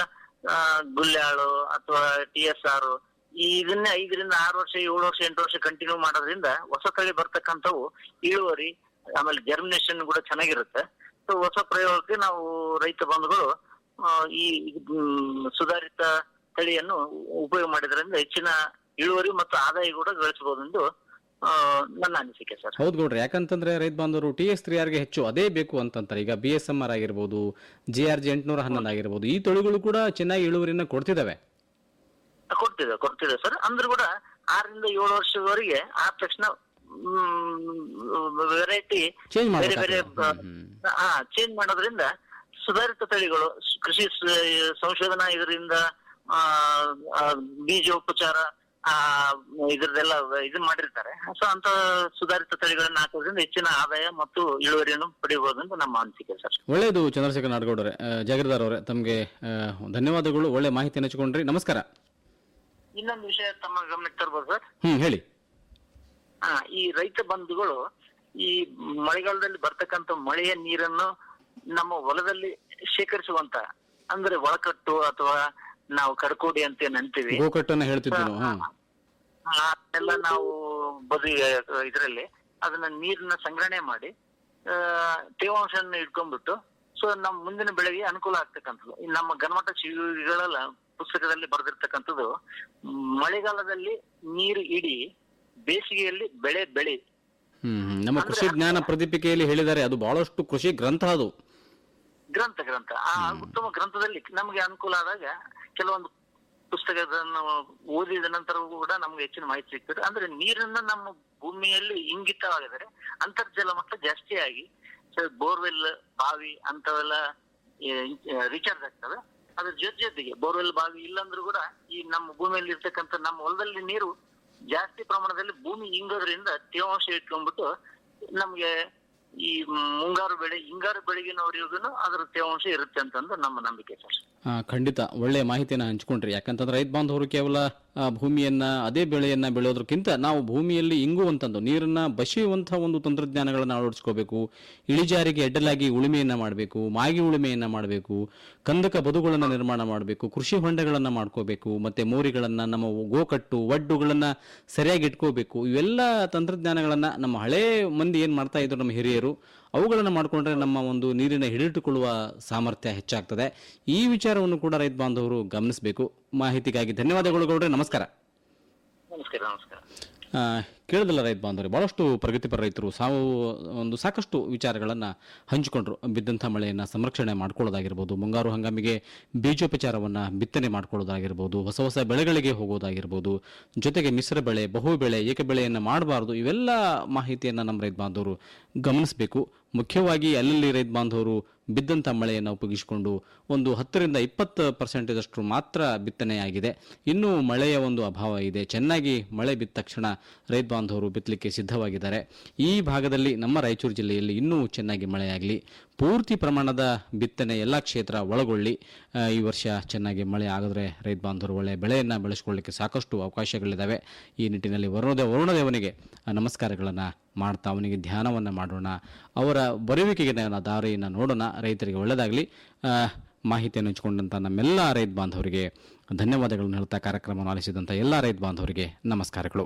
ಗುಲ್ಯಾಳು ಅಥವಾ TSR ಇದನ್ನೇ 5-6 ವರ್ಷ, 7 ವರ್ಷ, 8 ವರ್ಷ ಕಂಟಿನ್ಯೂ ಮಾಡೋದ್ರಿಂದ ಹೊಸ ತಳಿ ಬರ್ತಕ್ಕಂಥವು ಇಳುವರಿ ಆಮೇಲೆ ಜರ್ಮಿನೇಷನ್ ಕೂಡ ಚೆನ್ನಾಗಿರುತ್ತೆ. ಸೊ ಹೊಸ ಪ್ರಯೋಗಕ್ಕೆ ನಾವು ರೈತ ಬಂಧುಗಳು ಈ ಸುಧಾರಿತ ತಳಿಯನ್ನು ಉಪಯೋಗ ಮಾಡಿದ್ರಿಂದ ಹೆಚ್ಚಿನ ಇಳುವರಿ ಮತ್ತು ಆದಾಯ ಕೂಡ ಗಳಿಸಬಹುದೆಂದು ನನ್ನ ಅನಿಸಿಕೆ ಸರ್. ಹೌದು ಗೌಡ್ರೆ, ಯಾಕಂತಂದ್ರೆ ರೈತ ಬಾಂಧವರು TS3R ಗೆ ಹೆಚ್ಚು ಅದೇ ಬೇಕು ಅಂತಂತಾರೆ. ಈಗ BSMR ಆಗಿರ್ಬೋದು, GRG 811 ಆಗಿರ್ಬೋದು, ಈ ತಳಿಗಳು ಕೂಡ ಚೆನ್ನಾಗಿ ಇಳುವರಿನ ಕೊಡ್ತಿದಾವೆ ಸರ್. ಅಂದ್ರೂ ಕೂಡ 6-7 ವರ್ಷದವರೆಗೆ ಆದ ತಕ್ಷಣ ವೆರೈಟಿ ಬೇರೆ ಬೇರೆ ಚೇಂಜ್ ಮಾಡೋದ್ರಿಂದ ಸುಧಾರಿತ ತಳಿಗಳು ಕೃಷಿ ಸಂಶೋಧನಾ ಇದರಿಂದ ಬೀಜೋಪಚಾರ ಇದ್ರದೆಲ್ಲ ಇದನ್ ಮಾಡಿರ್ತಾರೆ. ಸೊ ಅಂತ ಸುಧಾರಿತ ತಳಿಗಳನ್ನ ಹಾಕೋದ್ರಿಂದ ಹೆಚ್ಚಿನ ಆದಾಯ ಮತ್ತು ಇಳುವರಿಯನ್ನು ಪಡೆಯಬಹುದು ಅಂತ ನಮ್ಮ ಅನಿಸಿಕೆ ಸರ್. ಒಳ್ಳೆಯದು ಚಂದ್ರಶೇಖರ್ ನಾಡಗೌಡರೇ, ಜಾಗೀರ್ದಾರ್ ಅವರೇ, ತಮಗೆ ಧನ್ಯವಾದಗಳು. ಒಳ್ಳೆ ಮಾಹಿತಿ ಹಂಚಿಕೊಂಡ್ರಿ. ನಮಸ್ಕಾರ. ಇನ್ನೊಂದು ವಿಷಯ ತಮ್ಮ ಗಮನಕ್ಕೆ ತರ್ಬೋದು ಸರ್. ಹೇಳಿ. ಈ ರೈತ ಬಂಧುಗಳು ಈ ಮಳೆಗಾಲದಲ್ಲಿ ಬರ್ತಕ್ಕಂಥ ಮಳೆಯ ನೀರನ್ನು ನಮ್ಮ ಹೊಲದಲ್ಲಿ ಶೇಖರಿಸುವಂತ, ಅಂದ್ರೆ ಒಳಕಟ್ಟು ಅಥವಾ ನಾವು ಕಡ್ಕೋಡಿ ಅಂತ ಅಂತೀವಿ, ಗೋಕಟ್ಟನ್ನ ಹೇಳ್ತಿದ್ವಿ ಎಲ್ಲ ನಾವು ಇದರಲ್ಲಿ ಅದನ್ನ ನೀರನ್ನ ಸಂಗ್ರಹಣೆ ಮಾಡಿ ತೇವಾಂಶವನ್ನು ಇಟ್ಕೊಂಡ್ಬಿಟ್ಟು ಸೊ ನಮ್ಮ ಮುಂದಿನ ಬೆಳೆಗೆ ಅನುಕೂಲ ಆಗ್ತಕ್ಕಂಥದ್ದು. ನಮ್ಮ ಗಣಮಟ್ಟ ಜೀವಿಗಳೆಲ್ಲ ಪುಸ್ತಕದಲ್ಲಿ ಬರೆದಿರ್ತಕ್ಕಂಥದ್ದು, ಮಳೆಗಾಲದಲ್ಲಿ ನೀರು ಇಡಿ, ಬೇಸಿಗೆಯಲ್ಲಿ ಬೆಳೆ ಬೆಳಿ. ನಮ್ಮ ಕೃಷಿ ಜ್ಞಾನ ಪ್ರದೀಪಿಕೆಯಲ್ಲಿ ಹೇಳಿದ್ದಾರೆ. ಅದು ಬಹಳಷ್ಟು ಕೃಷಿ ಗ್ರಂಥ, ಅದು ಗ್ರಂಥ. ಆ ಉತ್ತಮ ಗ್ರಂಥದಲ್ಲಿ ನಮ್ಗೆ ಅನುಕೂಲ ಆದಾಗ ಕೆಲವೊಂದು ಪುಸ್ತಕವನ್ನು ಓದಿದ ನಂತರವೂ ಕೂಡ ನಮ್ಗೆ ಹೆಚ್ಚಿನ ಮಾಹಿತಿ ಸಿಗ್ತದೆ. ಅಂದ್ರೆ ನೀರನ್ನ ನಮ್ಮ ಭೂಮಿಯಲ್ಲಿ ಇಂಗಿತವಾಗಿದರೆ ಅಂತರ್ಜಲ ಮಟ್ಟ ಜಾಸ್ತಿ ಆಗಿ ಬೋರ್ವೆಲ್, ಬಾವಿ ಅಂತವೆಲ್ಲ ರೀಚಾರ್ಜ್ ಆಗ್ತವೆ. ಅದ್ರ ಜೊತೆಗೆ ಬೋರ್ವೆಲ್, ಬಾವಿ ಇಲ್ಲಾಂದ್ರೂ ಕೂಡ ಈ ನಮ್ಮ ಭೂಮಿಯಲ್ಲಿ ಇರ್ತಕ್ಕಂಥ ನಮ್ಮ ಹೊಲದಲ್ಲಿ ನೀರು ಜಾಸ್ತಿ ಪ್ರಮಾಣದಲ್ಲಿ ಭೂಮಿ ಇಂಗೋದ್ರಿಂದ ತೇವಾಂಶ ಇಟ್ಕೊಂಡ್ಬಿಟ್ಟು ನಮ್ಗೆ ಈ ಮುಂಗಾರು ಬೆಳೆ, ಹಿಂಗಾರು ಬೆಳೆಗಿನವರಿಗೂ ಅದರ ತೇವಾಂಶ ಇರುತ್ತೆ ಅಂತಂದು ನಮ್ಮ ನಂಬಿಕೆ ಸರ್. ಖಂಡಿತ ಒಳ್ಳೆಯ ಮಾಹಿತಿಯನ್ನು ಹಂಚ್ಕೊಂಡ್ರಿ. ಯಾಕಂತಂದ್ರೆ ರೈತ ಬಾಂಧವರು ಕೇವಲ ಭೂಮಿಯನ್ನ ಅದೇ ಬೆಳೆಯನ್ನ ಬೆಳೆಯೋದಕ್ಕಿಂತ ನಾವು ಭೂಮಿಯಲ್ಲಿ ಇಂಗುವಂತದ್ದು, ನೀರನ್ನ ಬಸಿಯುವಂತಹ ಒಂದು ತಂತ್ರಜ್ಞಾನಗಳನ್ನು ಅಳವಡಿಸ್ಕೋಬೇಕು. ಇಳಿಜಾರಿಗೆ ಅಡ್ಡಲಾಗಿ ಉಳುಮೆಯನ್ನ ಮಾಡಬೇಕು, ಮಾಗಿ ಉಳುಮೆಯನ್ನ ಮಾಡಬೇಕು, ಕಂದಕ ಬದುಗಳನ್ನು ನಿರ್ಮಾಣ ಮಾಡಬೇಕು, ಕೃಷಿ ಹೊಂಡಗಳನ್ನ ಮಾಡ್ಕೋಬೇಕು, ಮತ್ತೆ ಮೋರಿಗಳನ್ನ, ನಮ್ಮ ಗೋಕಟ್ಟು ಒಡ್ಡುಗಳನ್ನ ಸರಿಯಾಗಿ ಇಟ್ಕೋಬೇಕು. ಇವೆಲ್ಲ ತಂತ್ರಜ್ಞಾನಗಳನ್ನ ನಮ್ಮ ಹಳೇ ಮಂದಿ ಏನ್ ಮಾಡ್ತಾ ಇದ್ರು, ನಮ್ಮ ಹಿರಿಯರು, ಅವುಗಳನ್ನು ಮಾಡಿಕೊಂಡ್ರೆ ನಮ್ಮ ಒಂದು ನೀರಿನ ಹಿಡಿದಿಟ್ಟುಕೊಳ್ಳುವ ಸಾಮರ್ಥ್ಯ ಹೆಚ್ಚಾಗ್ತದೆ. ಈ ವಿಚಾರವನ್ನು ಕೂಡ ರೈತ ಬಾಂಧವರು ಗಮನಿಸಬೇಕು. ಮಾಹಿತಿಗಾಗಿ ಧನ್ಯವಾದಗಳು ಗೌಡ್ರೆ, ನಮಸ್ಕಾರ. ನಮಸ್ಕಾರ. ಕೇಳಿದಲ್ಲ ರೈತ ಬಾಂಧವರು, ಬಹಳಷ್ಟು ಪ್ರಗತಿಪರ ರೈತರು ಸಾಕಷ್ಟು ವಿಚಾರಗಳನ್ನು ಹಂಚಿಕೊಂಡ್ರು. ಬಿದ್ದಂಥ ಮಳೆಯನ್ನು ಸಂರಕ್ಷಣೆ ಮಾಡ್ಕೊಳ್ಳೋದಾಗಿರ್ಬೋದು, ಮುಂಗಾರು ಹಂಗಾಮಿಗೆ ಬೀಜೋಪಚಾರವನ್ನು ಬಿತ್ತನೆ ಮಾಡ್ಕೊಳ್ಳೋದಾಗಿರ್ಬೋದು, ಹೊಸ ಹೊಸ ಬೆಳೆಗಳಿಗೆ ಹೋಗೋದಾಗಿರ್ಬೋದು, ಜೊತೆಗೆ ಮಿಶ್ರ ಬೆಳೆ, ಬಹು ಬೆಳೆ, ಏಕ ಬೆಳೆಯನ್ನು ಮಾಡಬಾರ್ದು. ಇವೆಲ್ಲ ಮಾಹಿತಿಯನ್ನು ನಮ್ಮ ರೈತ ಬಾಂಧವರು ಗಮನಿಸಬೇಕು. ಮುಖ್ಯವಾಗಿ ಅಲ್ಲಲ್ಲಿ ರೈತ ಬಾಂಧವರು ಬಿದ್ದಂಥ ಮಳೆಯನ್ನು ಉಪಯೋಗಿಸಿಕೊಂಡು ಒಂದು 10-20% ಮಾತ್ರ ಬಿತ್ತನೆಯಾಗಿದೆ. ಇನ್ನೂ ಮಳೆಯ ಒಂದು ಅಭಾವ ಇದೆ. ಚೆನ್ನಾಗಿ ಮಳೆ ಬಿದ್ದ ತಕ್ಷಣ ರೈತ ಬಾಂಧವರು ಬಿತ್ತಲಿಕ್ಕೆ ಸಿದ್ಧವಾಗಿದ್ದಾರೆ. ಈ ಭಾಗದಲ್ಲಿ ನಮ್ಮ ರಾಯಚೂರು ಜಿಲ್ಲೆಯಲ್ಲಿ ಇನ್ನೂ ಚೆನ್ನಾಗಿ ಮಳೆಯಾಗಲಿ, ಪೂರ್ತಿ ಪ್ರಮಾಣದ ಬಿತ್ತನೆ ಎಲ್ಲ ಕ್ಷೇತ್ರ ಒಳಗೊಳ್ಳಿ. ಈ ವರ್ಷ ಚೆನ್ನಾಗಿ ಮಳೆ ಆಗಿದ್ರೆ ರೈತ ಬಾಂಧವರು ಒಳ್ಳೆಯ ಬೆಳೆಯನ್ನು ಬೆಳೆಸ್ಕೊಳ್ಳಿಕ್ಕೆ ಸಾಕಷ್ಟು ಅವಕಾಶಗಳಿದ್ದಾವೆ. ಈ ನಿಟ್ಟಿನಲ್ಲಿ ವರುಣದೇವನಿಗೆ ನಮಸ್ಕಾರಗಳನ್ನು ಮಾಡ್ತಾ ಅವನಿಗೆ ಧ್ಯಾನವನ್ನು ಮಾಡೋಣ, ಅವರ ಬರುವಿಕೆಗೆ ದಾರಿಯನ್ನು ನೋಡೋಣ. ರೈತರಿಗೆ ಒಳ್ಳೆಯದಾಗಲಿ. ಮಾಹಿತಿಯನ್ನು ಹಂಚಿಕೊಂಡಂಥ ನಮ್ಮೆಲ್ಲ ರೈತ ಬಾಂಧವರಿಗೆ ಧನ್ಯವಾದಗಳನ್ನು ಹೇಳ್ತಾ ಕಾರ್ಯಕ್ರಮವನ್ನು ಆಲಿಸಿದಂಥ ಎಲ್ಲ ರೈತ ಬಾಂಧವರಿಗೆ ನಮಸ್ಕಾರಗಳು.